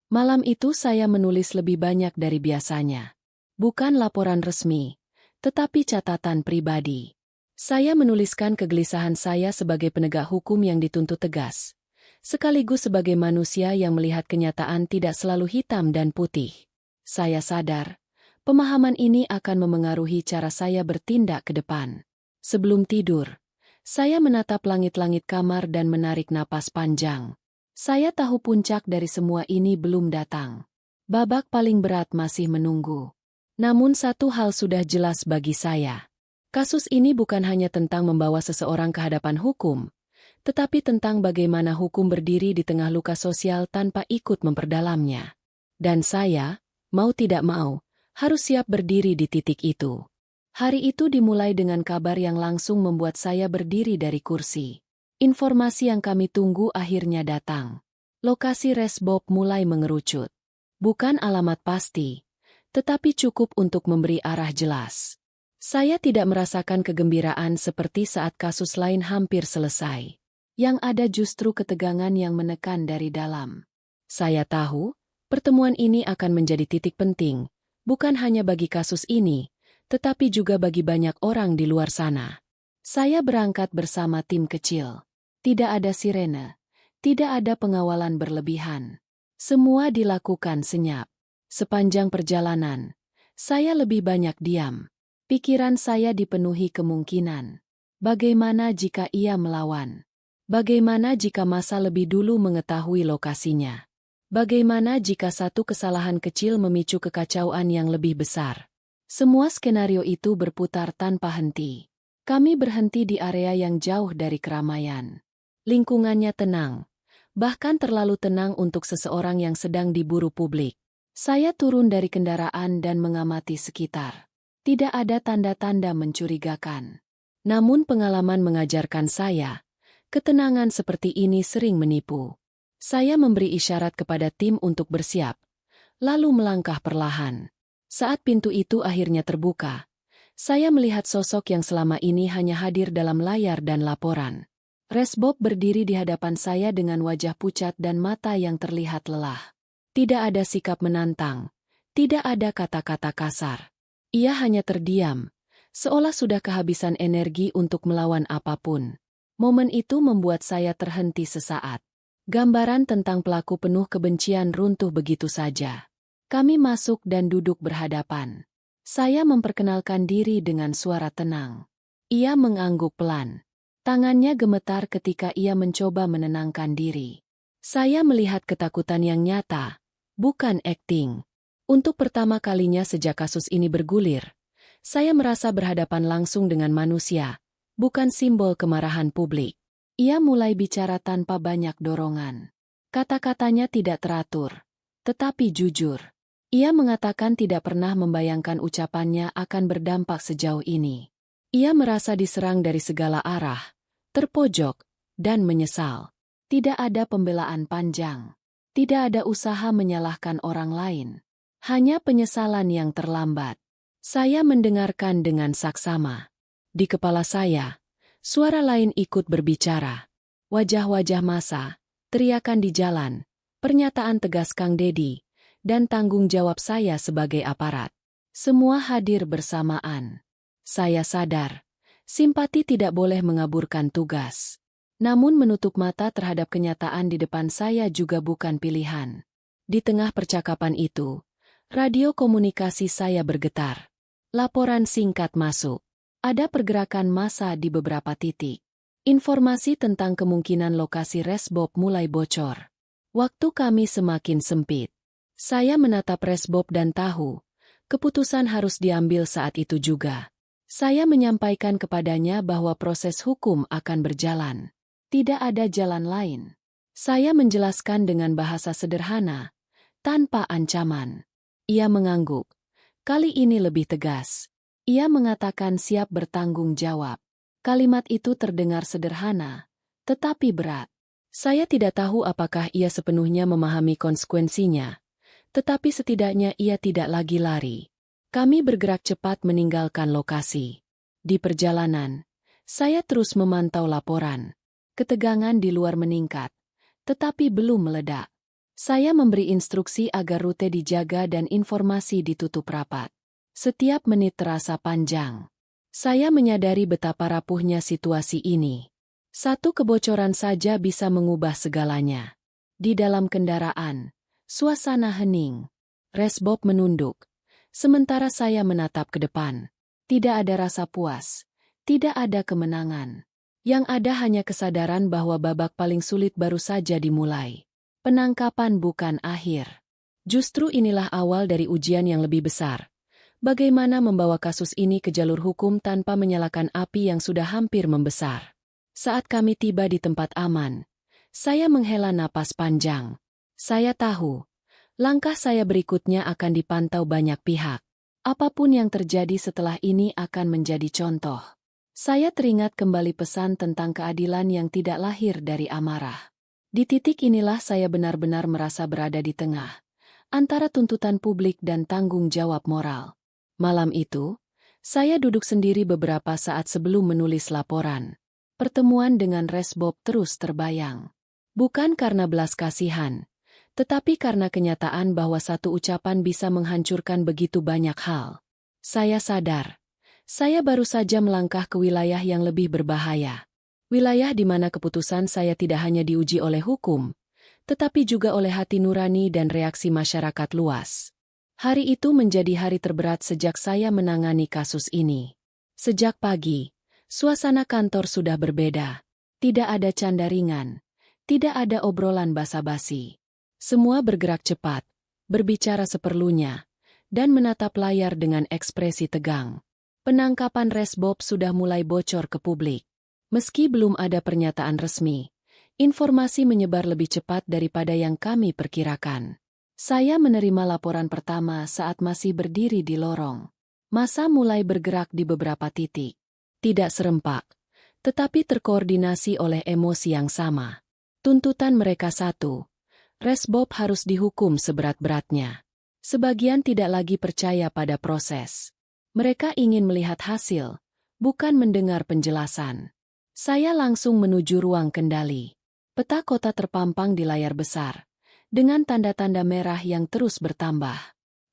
Malam itu saya menulis lebih banyak dari biasanya. Bukan laporan resmi, tetapi catatan pribadi. Saya menuliskan kegelisahan saya sebagai penegak hukum yang dituntut tegas, sekaligus sebagai manusia yang melihat kenyataan tidak selalu hitam dan putih. Saya sadar, pemahaman ini akan memengaruhi cara saya bertindak ke depan. Sebelum tidur, saya menatap langit-langit kamar dan menarik napas panjang. Saya tahu puncak dari semua ini belum datang. Babak paling berat masih menunggu. Namun satu hal sudah jelas bagi saya. Kasus ini bukan hanya tentang membawa seseorang ke hadapan hukum, tetapi tentang bagaimana hukum berdiri di tengah luka sosial tanpa ikut memperdalamnya. Dan saya, mau tidak mau, harus siap berdiri di titik itu. Hari itu dimulai dengan kabar yang langsung membuat saya berdiri dari kursi. Informasi yang kami tunggu akhirnya datang. Lokasi Resbob mulai mengerucut. Bukan alamat pasti, tetapi cukup untuk memberi arah jelas. Saya tidak merasakan kegembiraan seperti saat kasus lain hampir selesai. Yang ada justru ketegangan yang menekan dari dalam. Saya tahu, pertemuan ini akan menjadi titik penting, bukan hanya bagi kasus ini, tetapi juga bagi banyak orang di luar sana. Saya berangkat bersama tim kecil. Tidak ada sirene, tidak ada pengawalan berlebihan. Semua dilakukan senyap. Sepanjang perjalanan, saya lebih banyak diam. Pikiran saya dipenuhi kemungkinan. Bagaimana jika ia melawan? Bagaimana jika masa lebih dulu mengetahui lokasinya? Bagaimana jika satu kesalahan kecil memicu kekacauan yang lebih besar? Semua skenario itu berputar tanpa henti. Kami berhenti di area yang jauh dari keramaian. Lingkungannya tenang, bahkan terlalu tenang untuk seseorang yang sedang diburu publik. Saya turun dari kendaraan dan mengamati sekitar. Tidak ada tanda-tanda mencurigakan. Namun pengalaman mengajarkan saya, ketenangan seperti ini sering menipu. Saya memberi isyarat kepada tim untuk bersiap, lalu melangkah perlahan. Saat pintu itu akhirnya terbuka, saya melihat sosok yang selama ini hanya hadir dalam layar dan laporan. Resbob berdiri di hadapan saya dengan wajah pucat dan mata yang terlihat lelah. Tidak ada sikap menantang, Tidak ada kata-kata kasar. Ia hanya terdiam, seolah sudah kehabisan energi untuk melawan apapun. Momen itu membuat saya terhenti sesaat. Gambaran tentang pelaku penuh kebencian runtuh begitu saja. Kami masuk dan duduk berhadapan. Saya memperkenalkan diri dengan suara tenang. Ia mengangguk pelan. Tangannya gemetar ketika ia mencoba menenangkan diri. Saya melihat ketakutan yang nyata, bukan akting. Untuk pertama kalinya sejak kasus ini bergulir, saya merasa berhadapan langsung dengan manusia, bukan simbol kemarahan publik. Ia mulai bicara tanpa banyak dorongan. Kata-katanya tidak teratur, tetapi jujur. Ia mengatakan tidak pernah membayangkan ucapannya akan berdampak sejauh ini. Ia merasa diserang dari segala arah, terpojok, dan menyesal. Tidak ada pembelaan panjang. Tidak ada usaha menyalahkan orang lain. Hanya penyesalan yang terlambat. Saya mendengarkan dengan saksama. Di kepala saya, suara lain ikut berbicara. Wajah-wajah massa, teriakan di jalan, pernyataan tegas Kang Dedi, dan tanggung jawab saya sebagai aparat. Semua hadir bersamaan. Saya sadar, simpati tidak boleh mengaburkan tugas. Namun menutup mata terhadap kenyataan di depan saya juga bukan pilihan. Di tengah percakapan itu, radio komunikasi saya bergetar. Laporan singkat masuk. Ada pergerakan massa di beberapa titik. Informasi tentang kemungkinan lokasi Resbob mulai bocor. Waktu kami semakin sempit. Saya menatap Resbob dan tahu, keputusan harus diambil saat itu juga. Saya menyampaikan kepadanya bahwa proses hukum akan berjalan. Tidak ada jalan lain. Saya menjelaskan dengan bahasa sederhana, tanpa ancaman. Ia mengangguk. Kali ini lebih tegas. Ia mengatakan siap bertanggung jawab. Kalimat itu terdengar sederhana, tetapi berat. Saya tidak tahu apakah ia sepenuhnya memahami konsekuensinya, tetapi setidaknya ia tidak lagi lari. Kami bergerak cepat meninggalkan lokasi. Di perjalanan, saya terus memantau laporan. Ketegangan di luar meningkat, tetapi belum meledak. Saya memberi instruksi agar rute dijaga dan informasi ditutup rapat. Setiap menit terasa panjang. Saya menyadari betapa rapuhnya situasi ini. Satu kebocoran saja bisa mengubah segalanya. Di dalam kendaraan, suasana hening. Resbob menunduk. Sementara saya menatap ke depan. Tidak ada rasa puas. Tidak ada kemenangan. Yang ada hanya kesadaran bahwa babak paling sulit baru saja dimulai. Penangkapan bukan akhir. Justru inilah awal dari ujian yang lebih besar. Bagaimana membawa kasus ini ke jalur hukum tanpa menyalakan api yang sudah hampir membesar. Saat kami tiba di tempat aman, saya menghela napas panjang. Saya tahu, langkah saya berikutnya akan dipantau banyak pihak. Apapun yang terjadi setelah ini akan menjadi contoh. Saya teringat kembali pesan tentang keadilan yang tidak lahir dari amarah. Di titik inilah saya benar-benar merasa berada di tengah, antara tuntutan publik dan tanggung jawab moral. Malam itu, saya duduk sendiri beberapa saat sebelum menulis laporan. Pertemuan dengan Resbob terus terbayang. Bukan karena belas kasihan, tetapi karena kenyataan bahwa satu ucapan bisa menghancurkan begitu banyak hal. Saya sadar. Saya baru saja melangkah ke wilayah yang lebih berbahaya. Wilayah di mana keputusan saya tidak hanya diuji oleh hukum, tetapi juga oleh hati nurani dan reaksi masyarakat luas. Hari itu menjadi hari terberat sejak saya menangani kasus ini. Sejak pagi, suasana kantor sudah berbeda. Tidak ada canda ringan. Tidak ada obrolan basa-basi. Semua bergerak cepat, berbicara seperlunya, dan menatap layar dengan ekspresi tegang. Penangkapan Resbob sudah mulai bocor ke publik. Meski belum ada pernyataan resmi, informasi menyebar lebih cepat daripada yang kami perkirakan. Saya menerima laporan pertama saat masih berdiri di lorong. Massa mulai bergerak di beberapa titik. Tidak serempak, tetapi terkoordinasi oleh emosi yang sama. Tuntutan mereka satu. Resbob harus dihukum seberat-beratnya. Sebagian tidak lagi percaya pada proses. Mereka ingin melihat hasil, bukan mendengar penjelasan. Saya langsung menuju ruang kendali. Peta kota terpampang di layar besar, dengan tanda-tanda merah yang terus bertambah.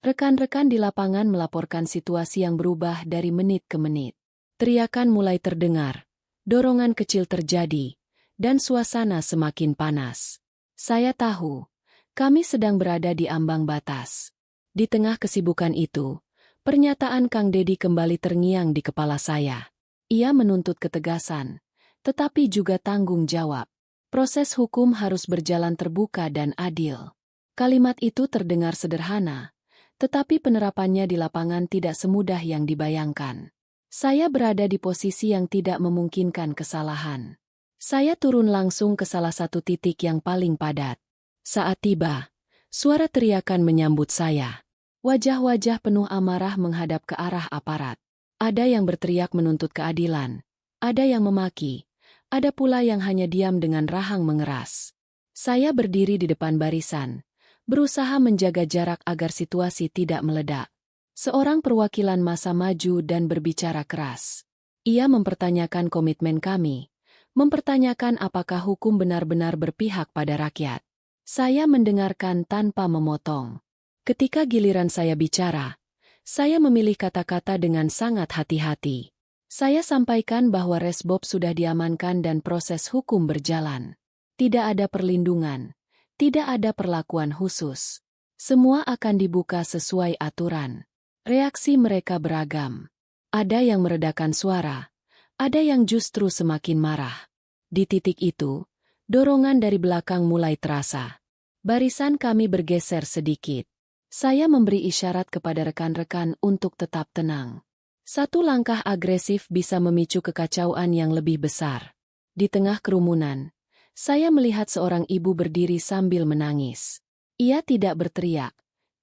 Rekan-rekan di lapangan melaporkan situasi yang berubah dari menit ke menit. Teriakan mulai terdengar, dorongan kecil terjadi, dan suasana semakin panas. Saya tahu, kami sedang berada di ambang batas. Di tengah kesibukan itu, pernyataan Kang Dedi kembali terngiang di kepala saya. Ia menuntut ketegasan, tetapi juga tanggung jawab. Proses hukum harus berjalan terbuka dan adil. Kalimat itu terdengar sederhana, tetapi penerapannya di lapangan tidak semudah yang dibayangkan. Saya berada di posisi yang tidak memungkinkan kesalahan. Saya turun langsung ke salah satu titik yang paling padat. Saat tiba, suara teriakan menyambut saya. Wajah-wajah penuh amarah menghadap ke arah aparat. Ada yang berteriak menuntut keadilan, ada yang memaki, ada pula yang hanya diam dengan rahang mengeras. Saya berdiri di depan barisan, berusaha menjaga jarak agar situasi tidak meledak. Seorang perwakilan massa maju dan berbicara keras. Ia mempertanyakan komitmen kami, mempertanyakan apakah hukum benar-benar berpihak pada rakyat. Saya mendengarkan tanpa memotong. Ketika giliran saya bicara, saya memilih kata-kata dengan sangat hati-hati. Saya sampaikan bahwa Resbob sudah diamankan dan proses hukum berjalan. Tidak ada perlindungan. Tidak ada perlakuan khusus. Semua akan dibuka sesuai aturan. Reaksi mereka beragam. Ada yang meredakan suara, ada yang justru semakin marah. Di titik itu, dorongan dari belakang mulai terasa. Barisan kami bergeser sedikit. Saya memberi isyarat kepada rekan-rekan untuk tetap tenang. Satu langkah agresif bisa memicu kekacauan yang lebih besar. Di tengah kerumunan, saya melihat seorang ibu berdiri sambil menangis. Ia tidak berteriak,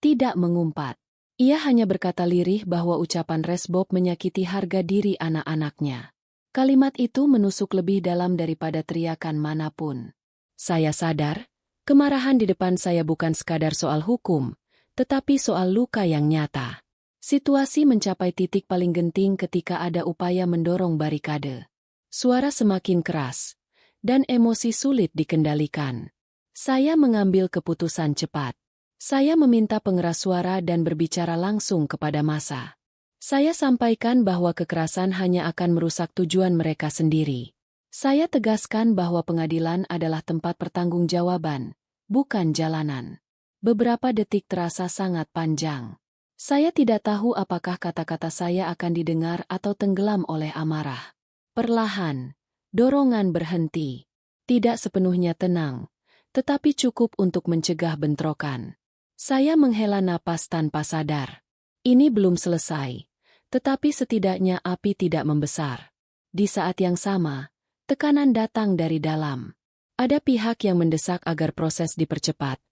tidak mengumpat. Ia hanya berkata lirih bahwa ucapan Resbob menyakiti harga diri anak-anaknya. Kalimat itu menusuk lebih dalam daripada teriakan manapun. Saya sadar, kemarahan di depan saya bukan sekadar soal hukum, tetapi soal luka yang nyata. Situasi mencapai titik paling genting ketika ada upaya mendorong barikade. Suara semakin keras, dan emosi sulit dikendalikan. Saya mengambil keputusan cepat. Saya meminta pengeras suara dan berbicara langsung kepada massa. Saya sampaikan bahwa kekerasan hanya akan merusak tujuan mereka sendiri. Saya tegaskan bahwa pengadilan adalah tempat pertanggungjawaban, bukan jalanan. Beberapa detik terasa sangat panjang. Saya tidak tahu apakah kata-kata saya akan didengar atau tenggelam oleh amarah. Perlahan, dorongan berhenti. Tidak sepenuhnya tenang, tetapi cukup untuk mencegah bentrokan. Saya menghela napas tanpa sadar. Ini belum selesai, tetapi setidaknya api tidak membesar. Di saat yang sama, tekanan datang dari dalam. Ada pihak yang mendesak agar proses dipercepat.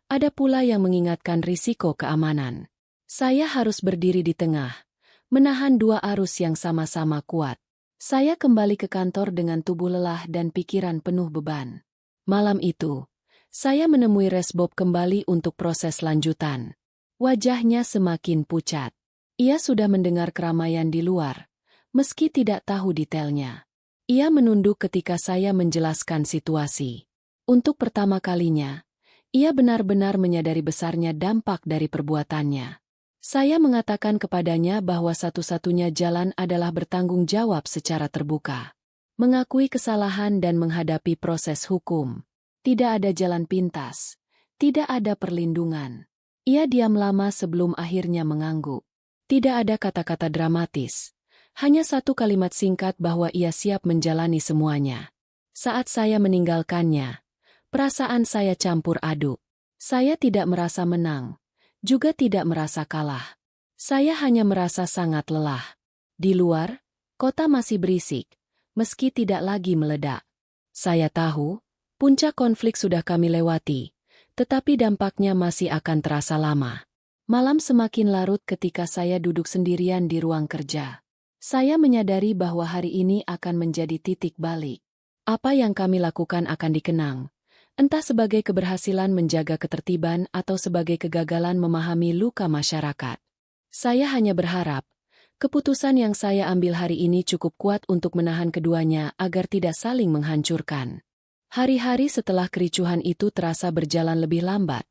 Ada pula yang mengingatkan risiko keamanan. Saya harus berdiri di tengah, menahan dua arus yang sama-sama kuat. Saya kembali ke kantor dengan tubuh lelah dan pikiran penuh beban. Malam itu, saya menemui Resbob kembali untuk proses lanjutan. Wajahnya semakin pucat. Ia sudah mendengar keramaian di luar, meski tidak tahu detailnya. Ia menunduk ketika saya menjelaskan situasi. Untuk pertama kalinya, ia benar-benar menyadari besarnya dampak dari perbuatannya. Saya mengatakan kepadanya bahwa satu-satunya jalan adalah bertanggung jawab secara terbuka. Mengakui kesalahan dan menghadapi proses hukum. Tidak ada jalan pintas. Tidak ada perlindungan. Ia diam lama sebelum akhirnya mengangguk. Tidak ada kata-kata dramatis. Hanya satu kalimat singkat bahwa ia siap menjalani semuanya. Saat saya meninggalkannya, perasaan saya campur aduk. Saya tidak merasa menang. Juga tidak merasa kalah. Saya hanya merasa sangat lelah. Di luar, kota masih berisik, meski tidak lagi meledak. Saya tahu, puncak konflik sudah kami lewati, tetapi dampaknya masih akan terasa lama. Malam semakin larut ketika saya duduk sendirian di ruang kerja. Saya menyadari bahwa hari ini akan menjadi titik balik. Apa yang kami lakukan akan dikenang. Entah sebagai keberhasilan menjaga ketertiban atau sebagai kegagalan memahami luka masyarakat. Saya hanya berharap, keputusan yang saya ambil hari ini cukup kuat untuk menahan keduanya agar tidak saling menghancurkan. Hari-hari setelah kericuhan itu terasa berjalan lebih lambat.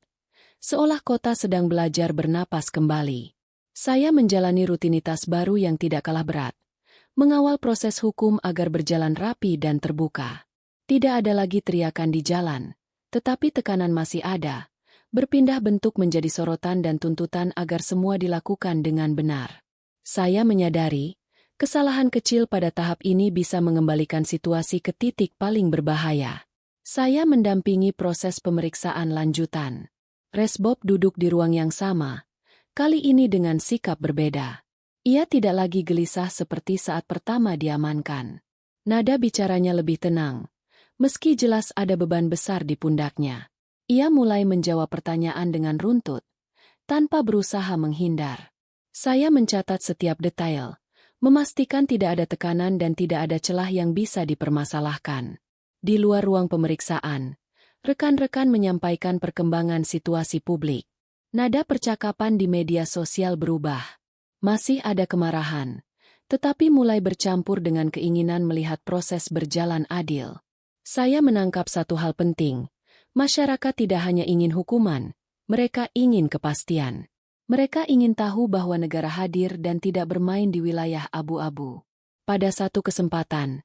seolah kota sedang belajar bernapas kembali. Saya menjalani rutinitas baru yang tidak kalah berat, mengawal proses hukum agar berjalan rapi dan terbuka. Tidak ada lagi teriakan di jalan, tetapi tekanan masih ada, berpindah bentuk menjadi sorotan dan tuntutan agar semua dilakukan dengan benar. Saya menyadari, kesalahan kecil pada tahap ini bisa mengembalikan situasi ke titik paling berbahaya. Saya mendampingi proses pemeriksaan lanjutan. Resbob duduk di ruang yang sama, kali ini dengan sikap berbeda. Ia tidak lagi gelisah seperti saat pertama diamankan. Nada bicaranya lebih tenang, meski jelas ada beban besar di pundaknya. Ia mulai menjawab pertanyaan dengan runtut, tanpa berusaha menghindar. Saya mencatat setiap detail, memastikan tidak ada tekanan dan tidak ada celah yang bisa dipermasalahkan. Di luar ruang pemeriksaan, rekan-rekan menyampaikan perkembangan situasi publik. Nada percakapan di media sosial berubah. Masih ada kemarahan, tetapi mulai bercampur dengan keinginan melihat proses berjalan adil. Saya menangkap satu hal penting. Masyarakat tidak hanya ingin hukuman, mereka ingin kepastian. Mereka ingin tahu bahwa negara hadir dan tidak bermain di wilayah abu-abu. Pada satu kesempatan,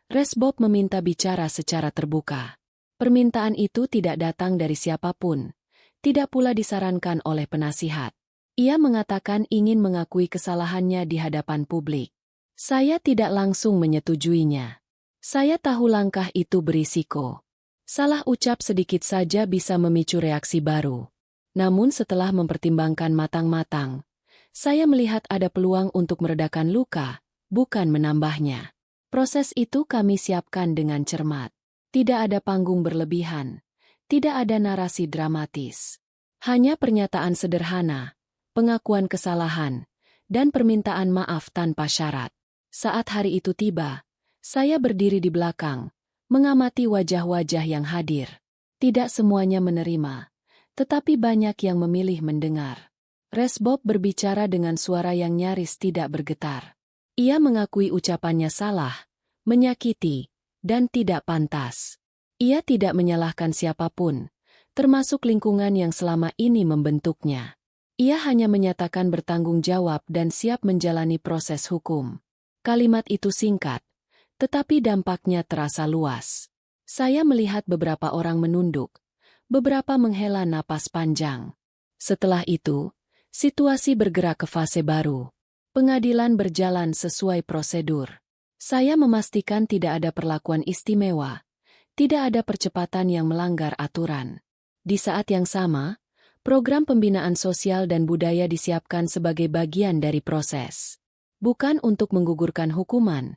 Resbob meminta bicara secara terbuka. Permintaan itu tidak datang dari siapapun, tidak pula disarankan oleh penasihat. Ia mengatakan ingin mengakui kesalahannya di hadapan publik. Saya tidak langsung menyetujuinya. Saya tahu langkah itu berisiko. Salah ucap sedikit saja bisa memicu reaksi baru. Namun setelah mempertimbangkan matang-matang, saya melihat ada peluang untuk meredakan luka, bukan menambahnya. Proses itu kami siapkan dengan cermat. Tidak ada panggung berlebihan, tidak ada narasi dramatis. Hanya pernyataan sederhana, pengakuan kesalahan, dan permintaan maaf tanpa syarat. Saat hari itu tiba, saya berdiri di belakang, mengamati wajah-wajah yang hadir. Tidak semuanya menerima, tetapi banyak yang memilih mendengar. Resbob berbicara dengan suara yang nyaris tidak bergetar. Ia mengakui ucapannya salah, menyakiti, dan tidak pantas. Ia tidak menyalahkan siapapun, termasuk lingkungan yang selama ini membentuknya. Ia hanya menyatakan bertanggung jawab dan siap menjalani proses hukum. Kalimat itu singkat, tetapi dampaknya terasa luas. Saya melihat beberapa orang menunduk, beberapa menghela napas panjang. Setelah itu, situasi bergerak ke fase baru. Pengadilan berjalan sesuai prosedur. Saya memastikan tidak ada perlakuan istimewa, tidak ada percepatan yang melanggar aturan. Di saat yang sama, program pembinaan sosial dan budaya disiapkan sebagai bagian dari proses. Bukan untuk menggugurkan hukuman,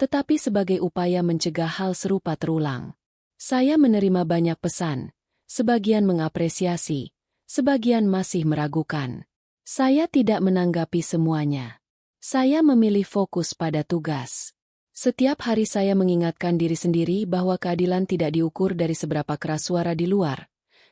tetapi sebagai upaya mencegah hal serupa terulang. Saya menerima banyak pesan, sebagian mengapresiasi, sebagian masih meragukan. Saya tidak menanggapi semuanya. Saya memilih fokus pada tugas. Setiap hari saya mengingatkan diri sendiri bahwa keadilan tidak diukur dari seberapa keras suara di luar,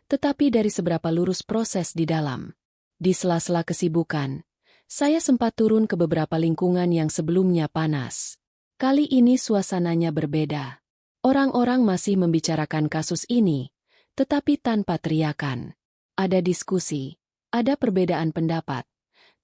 tetapi dari seberapa lurus proses di dalam. Di sela-sela kesibukan, saya sempat turun ke beberapa lingkungan yang sebelumnya panas. Kali ini suasananya berbeda. Orang-orang masih membicarakan kasus ini, tetapi tanpa teriakan. Ada diskusi, ada perbedaan pendapat,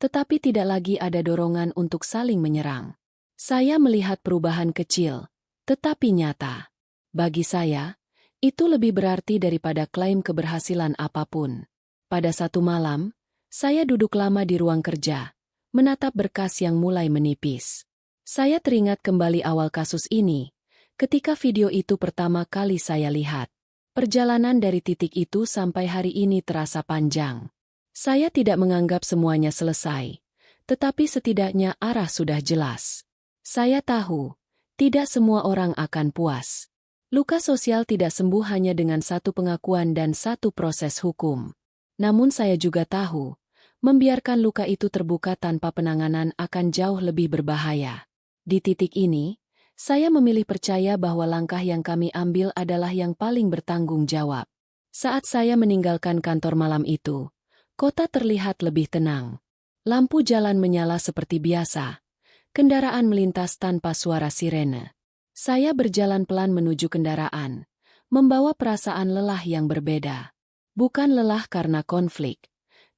tetapi tidak lagi ada dorongan untuk saling menyerang. Saya melihat perubahan kecil, tetapi nyata. Bagi saya, itu lebih berarti daripada klaim keberhasilan apapun. Pada satu malam, saya duduk lama di ruang kerja, menatap berkas yang mulai menipis. Saya teringat kembali awal kasus ini, ketika video itu pertama kali saya lihat. Perjalanan dari titik itu sampai hari ini terasa panjang. Saya tidak menganggap semuanya selesai, tetapi setidaknya arah sudah jelas. Saya tahu, tidak semua orang akan puas. Luka sosial tidak sembuh hanya dengan satu pengakuan dan satu proses hukum. Namun saya juga tahu, membiarkan luka itu terbuka tanpa penanganan akan jauh lebih berbahaya. Di titik ini, saya memilih percaya bahwa langkah yang kami ambil adalah yang paling bertanggung jawab. Saat saya meninggalkan kantor malam itu, kota terlihat lebih tenang. Lampu jalan menyala seperti biasa. Kendaraan melintas tanpa suara sirene. Saya berjalan pelan menuju kendaraan, membawa perasaan lelah yang berbeda. Bukan lelah karena konflik,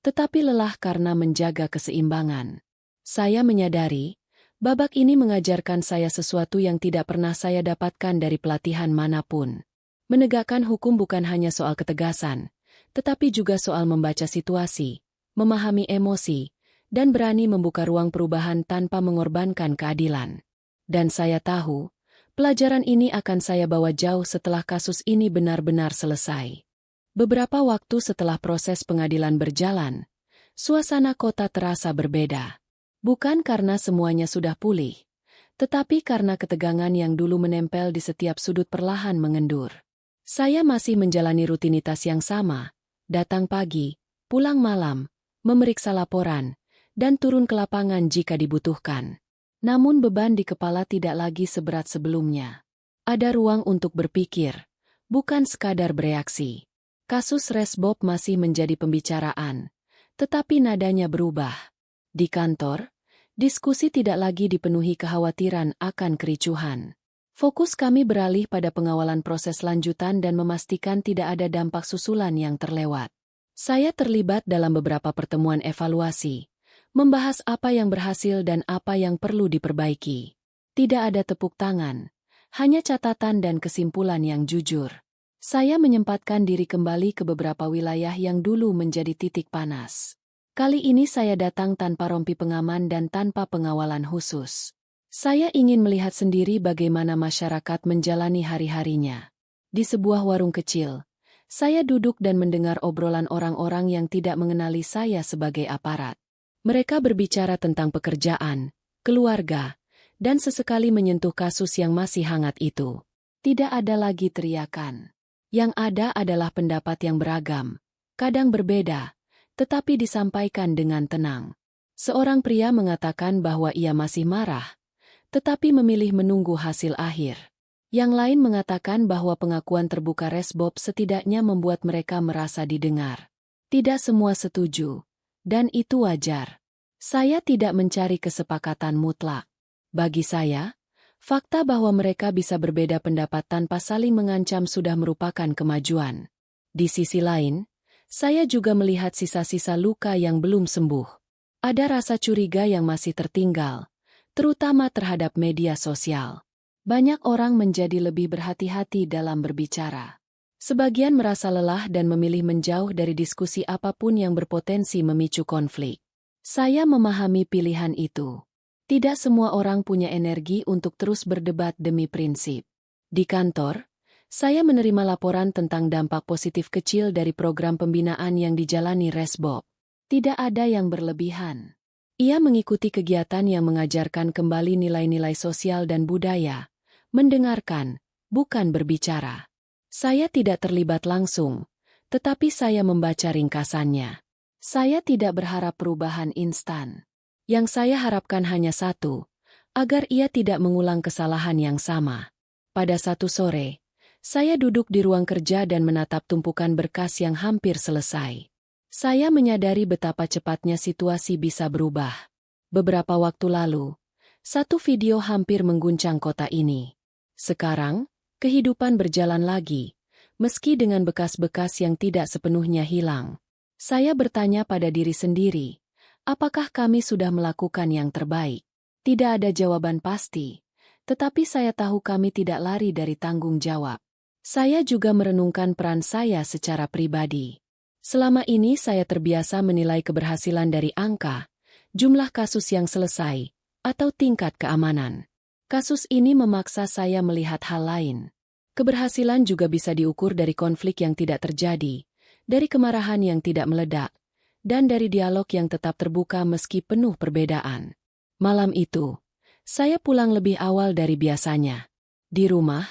tetapi lelah karena menjaga keseimbangan. Saya menyadari, babak ini mengajarkan saya sesuatu yang tidak pernah saya dapatkan dari pelatihan manapun. Menegakkan hukum bukan hanya soal ketegasan, tetapi juga soal membaca situasi, memahami emosi, dan berani membuka ruang perubahan tanpa mengorbankan keadilan. Dan saya tahu, pelajaran ini akan saya bawa jauh setelah kasus ini benar-benar selesai. Beberapa waktu setelah proses pengadilan berjalan, suasana kota terasa berbeda. Bukan karena semuanya sudah pulih, tetapi karena ketegangan yang dulu menempel di setiap sudut perlahan mengendur. Saya masih menjalani rutinitas yang sama, datang pagi, pulang malam, memeriksa laporan, dan turun ke lapangan jika dibutuhkan. Namun beban di kepala tidak lagi seberat sebelumnya. Ada ruang untuk berpikir, bukan sekadar bereaksi. Kasus Resbob masih menjadi pembicaraan, tetapi nadanya berubah. Di kantor, diskusi tidak lagi dipenuhi kekhawatiran akan kericuhan. Fokus kami beralih pada pengawalan proses lanjutan dan memastikan tidak ada dampak susulan yang terlewat. Saya terlibat dalam beberapa pertemuan evaluasi, membahas apa yang berhasil dan apa yang perlu diperbaiki. Tidak ada tepuk tangan, hanya catatan dan kesimpulan yang jujur. Saya menyempatkan diri kembali ke beberapa wilayah yang dulu menjadi titik panas. Kali ini saya datang tanpa rompi pengaman dan tanpa pengawalan khusus. Saya ingin melihat sendiri bagaimana masyarakat menjalani hari-harinya. Di sebuah warung kecil, saya duduk dan mendengar obrolan orang-orang yang tidak mengenali saya sebagai aparat. Mereka berbicara tentang pekerjaan, keluarga, dan sesekali menyentuh kasus yang masih hangat itu. Tidak ada lagi teriakan. Yang ada adalah pendapat yang beragam, kadang berbeda, tetapi disampaikan dengan tenang. Seorang pria mengatakan bahwa ia masih marah, tetapi memilih menunggu hasil akhir. Yang lain mengatakan bahwa pengakuan terbuka Resbob setidaknya membuat mereka merasa didengar. Tidak semua setuju, dan itu wajar. Saya tidak mencari kesepakatan mutlak. Bagi saya, fakta bahwa mereka bisa berbeda pendapat tanpa saling mengancam sudah merupakan kemajuan. Di sisi lain, saya juga melihat sisa-sisa luka yang belum sembuh. Ada rasa curiga yang masih tertinggal, terutama terhadap media sosial. Banyak orang menjadi lebih berhati-hati dalam berbicara. Sebagian merasa lelah dan memilih menjauh dari diskusi apapun yang berpotensi memicu konflik. Saya memahami pilihan itu. Tidak semua orang punya energi untuk terus berdebat demi prinsip. Di kantor, saya menerima laporan tentang dampak positif kecil dari program pembinaan yang dijalani Resbob. Tidak ada yang berlebihan. Ia mengikuti kegiatan yang mengajarkan kembali nilai-nilai sosial dan budaya, mendengarkan, bukan berbicara. Saya tidak terlibat langsung, tetapi saya membaca ringkasannya. Saya tidak berharap perubahan instan. Yang saya harapkan hanya satu, agar ia tidak mengulang kesalahan yang sama. Pada satu sore, saya duduk di ruang kerja dan menatap tumpukan berkas yang hampir selesai. Saya menyadari betapa cepatnya situasi bisa berubah. Beberapa waktu lalu, satu video hampir mengguncang kota ini. Sekarang, kehidupan berjalan lagi, meski dengan bekas-bekas yang tidak sepenuhnya hilang. Saya bertanya pada diri sendiri, apakah kami sudah melakukan yang terbaik? Tidak ada jawaban pasti, tetapi saya tahu kami tidak lari dari tanggung jawab. Saya juga merenungkan peran saya secara pribadi. Selama ini saya terbiasa menilai keberhasilan dari angka, jumlah kasus yang selesai, atau tingkat keamanan. Kasus ini memaksa saya melihat hal lain. Keberhasilan juga bisa diukur dari konflik yang tidak terjadi, dari kemarahan yang tidak meledak, dan dari dialog yang tetap terbuka meski penuh perbedaan. Malam itu, saya pulang lebih awal dari biasanya. Di rumah,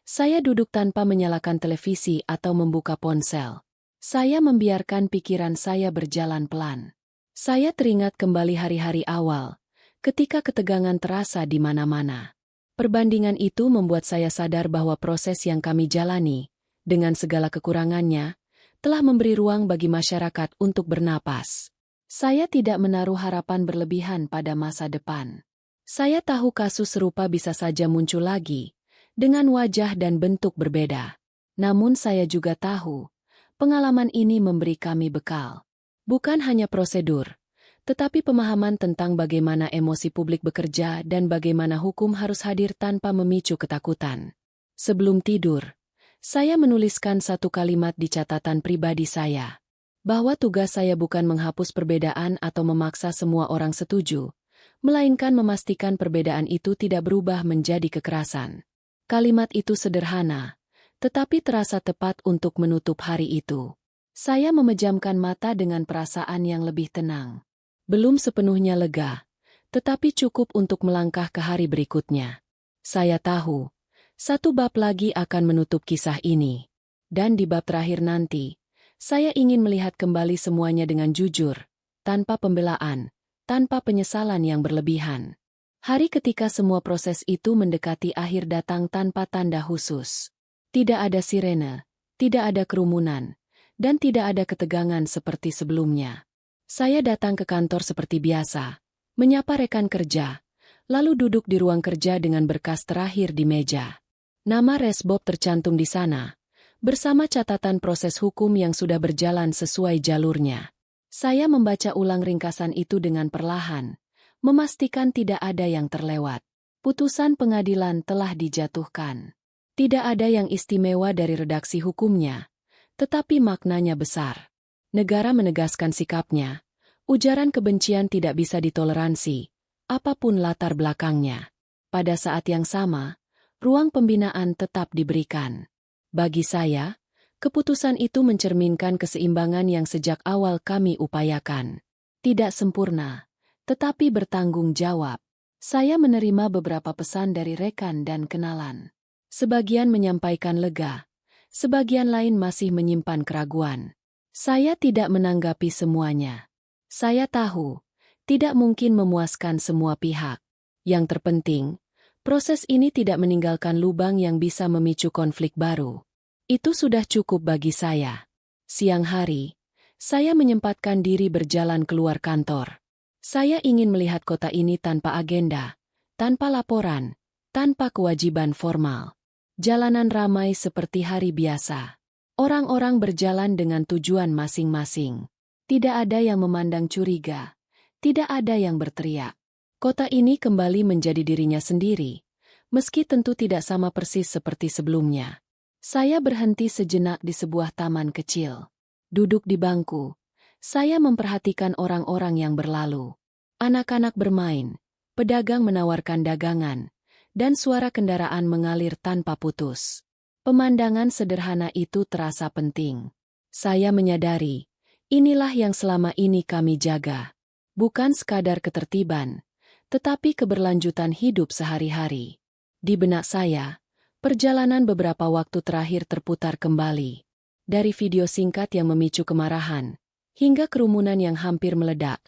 saya duduk tanpa menyalakan televisi atau membuka ponsel. Saya membiarkan pikiran saya berjalan pelan. Saya teringat kembali hari-hari awal, ketika ketegangan terasa di mana-mana. Perbandingan itu membuat saya sadar bahwa proses yang kami jalani, dengan segala kekurangannya, telah memberi ruang bagi masyarakat untuk bernapas. Saya tidak menaruh harapan berlebihan pada masa depan. Saya tahu kasus serupa bisa saja muncul lagi, dengan wajah dan bentuk berbeda. Namun saya juga tahu, Pengalaman ini memberi kami bekal. Bukan hanya prosedur, tetapi pemahaman tentang bagaimana emosi publik bekerja dan bagaimana hukum harus hadir tanpa memicu ketakutan. Sebelum tidur, saya menuliskan satu kalimat di catatan pribadi saya, bahwa tugas saya bukan menghapus perbedaan atau memaksa semua orang setuju, melainkan memastikan perbedaan itu tidak berubah menjadi kekerasan. Kalimat itu sederhana, tetapi terasa tepat untuk menutup hari itu. Saya memejamkan mata dengan perasaan yang lebih tenang. Belum sepenuhnya lega, tetapi cukup untuk melangkah ke hari berikutnya. Saya tahu, satu bab lagi akan menutup kisah ini. Dan di bab terakhir nanti, saya ingin melihat kembali semuanya dengan jujur, tanpa pembelaan, tanpa penyesalan yang berlebihan. Hari ketika semua proses itu mendekati akhir datang tanpa tanda khusus. Tidak ada sirene, tidak ada kerumunan, dan tidak ada ketegangan seperti sebelumnya. Saya datang ke kantor seperti biasa, menyapa rekan kerja, lalu duduk di ruang kerja dengan berkas terakhir di meja. Nama Resbob tercantum di sana, bersama catatan proses hukum yang sudah berjalan sesuai jalurnya. Saya membaca ulang ringkasan itu dengan perlahan, memastikan tidak ada yang terlewat. Putusan pengadilan telah dijatuhkan. Tidak ada yang istimewa dari redaksi hukumnya, tetapi maknanya besar. Negara menegaskan sikapnya, ujaran kebencian tidak bisa ditoleransi, apapun latar belakangnya. Pada saat yang sama, ruang pembinaan tetap diberikan. Bagi saya, keputusan itu mencerminkan keseimbangan yang sejak awal kami upayakan. Tidak sempurna, tetapi bertanggung jawab. Saya menerima beberapa pesan dari rekan dan kenalan. Sebagian menyampaikan lega, sebagian lain masih menyimpan keraguan. Saya tidak menanggapi semuanya. Saya tahu, tidak mungkin memuaskan semua pihak. Yang terpenting, proses ini tidak meninggalkan lubang yang bisa memicu konflik baru. Itu sudah cukup bagi saya. Siang hari, saya menyempatkan diri berjalan keluar kantor. Saya ingin melihat kota ini tanpa agenda, tanpa laporan, tanpa kewajiban formal. Jalanan ramai seperti hari biasa. Orang-orang berjalan dengan tujuan masing-masing. Tidak ada yang memandang curiga. Tidak ada yang berteriak. Kota ini kembali menjadi dirinya sendiri, meski tentu tidak sama persis seperti sebelumnya. Saya berhenti sejenak di sebuah taman kecil. Duduk di bangku, saya memperhatikan orang-orang yang berlalu. Anak-anak bermain, pedagang menawarkan dagangan, dan suara kendaraan mengalir tanpa putus. Pemandangan sederhana itu terasa penting. Saya menyadari, inilah yang selama ini kami jaga. Bukan sekadar ketertiban, tetapi keberlanjutan hidup sehari-hari. Di benak saya, perjalanan beberapa waktu terakhir terputar kembali. Dari video singkat yang memicu kemarahan, hingga kerumunan yang hampir meledak,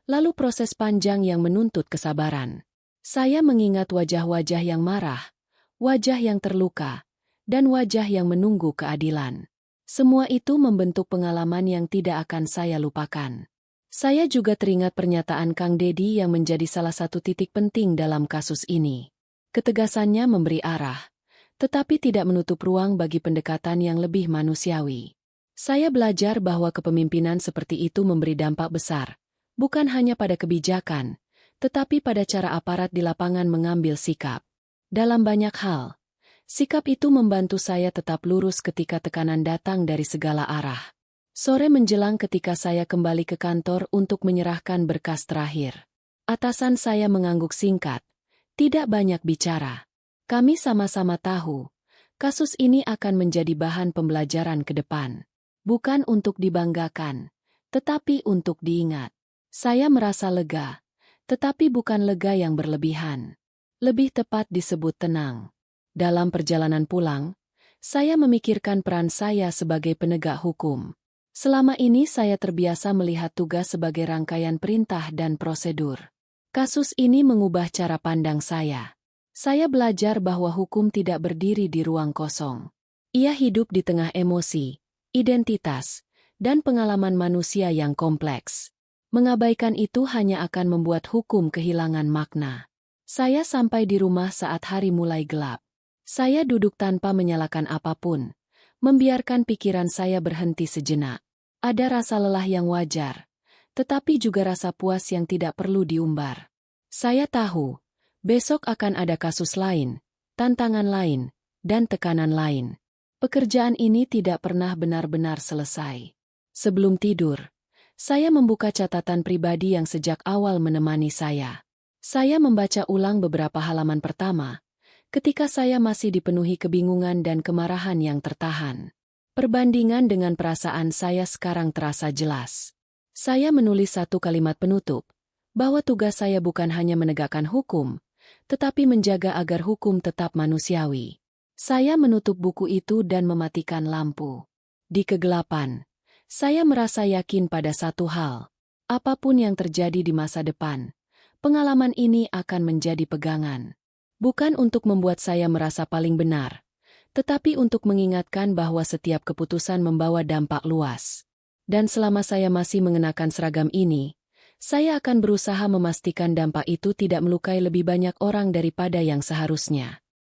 lalu proses panjang yang menuntut kesabaran. Saya mengingat wajah-wajah yang marah, wajah yang terluka, dan wajah yang menunggu keadilan. Semua itu membentuk pengalaman yang tidak akan saya lupakan. Saya juga teringat pernyataan Kang Deddy yang menjadi salah satu titik penting dalam kasus ini. Ketegasannya memberi arah, tetapi tidak menutup ruang bagi pendekatan yang lebih manusiawi. Saya belajar bahwa kepemimpinan seperti itu memberi dampak besar, bukan hanya pada kebijakan, tetapi pada cara aparat di lapangan mengambil sikap. Dalam banyak hal, sikap itu membantu saya tetap lurus ketika tekanan datang dari segala arah. Sore menjelang ketika saya kembali ke kantor untuk menyerahkan berkas terakhir. Atasan saya mengangguk singkat, tidak banyak bicara. Kami sama-sama tahu, kasus ini akan menjadi bahan pembelajaran ke depan. Bukan untuk dibanggakan, tetapi untuk diingat. Saya merasa lega, tetapi bukan lega yang berlebihan. Lebih tepat disebut tenang. Dalam perjalanan pulang, saya memikirkan peran saya sebagai penegak hukum. Selama ini saya terbiasa melihat tugas sebagai rangkaian perintah dan prosedur. Kasus ini mengubah cara pandang saya. Saya belajar bahwa hukum tidak berdiri di ruang kosong. Ia hidup di tengah emosi, identitas, dan pengalaman manusia yang kompleks. Mengabaikan itu hanya akan membuat hukum kehilangan makna. Saya sampai di rumah saat hari mulai gelap. Saya duduk tanpa menyalakan apapun, membiarkan pikiran saya berhenti sejenak. Ada rasa lelah yang wajar, tetapi juga rasa puas yang tidak perlu diumbar. Saya tahu, besok akan ada kasus lain, tantangan lain, dan tekanan lain. Pekerjaan ini tidak pernah benar-benar selesai. Sebelum tidur, saya membuka catatan pribadi yang sejak awal menemani saya. Saya membaca ulang beberapa halaman pertama, ketika saya masih dipenuhi kebingungan dan kemarahan yang tertahan. Perbandingan dengan perasaan saya sekarang terasa jelas. Saya menulis satu kalimat penutup, bahwa tugas saya bukan hanya menegakkan hukum, tetapi menjaga agar hukum tetap manusiawi. Saya menutup buku itu dan mematikan lampu. Di kegelapan, saya merasa yakin pada satu hal. Apapun yang terjadi di masa depan, pengalaman ini akan menjadi pegangan. Bukan untuk membuat saya merasa paling benar, tetapi untuk mengingatkan bahwa setiap keputusan membawa dampak luas. Dan selama saya masih mengenakan seragam ini, saya akan berusaha memastikan dampak itu tidak melukai lebih banyak orang daripada yang seharusnya.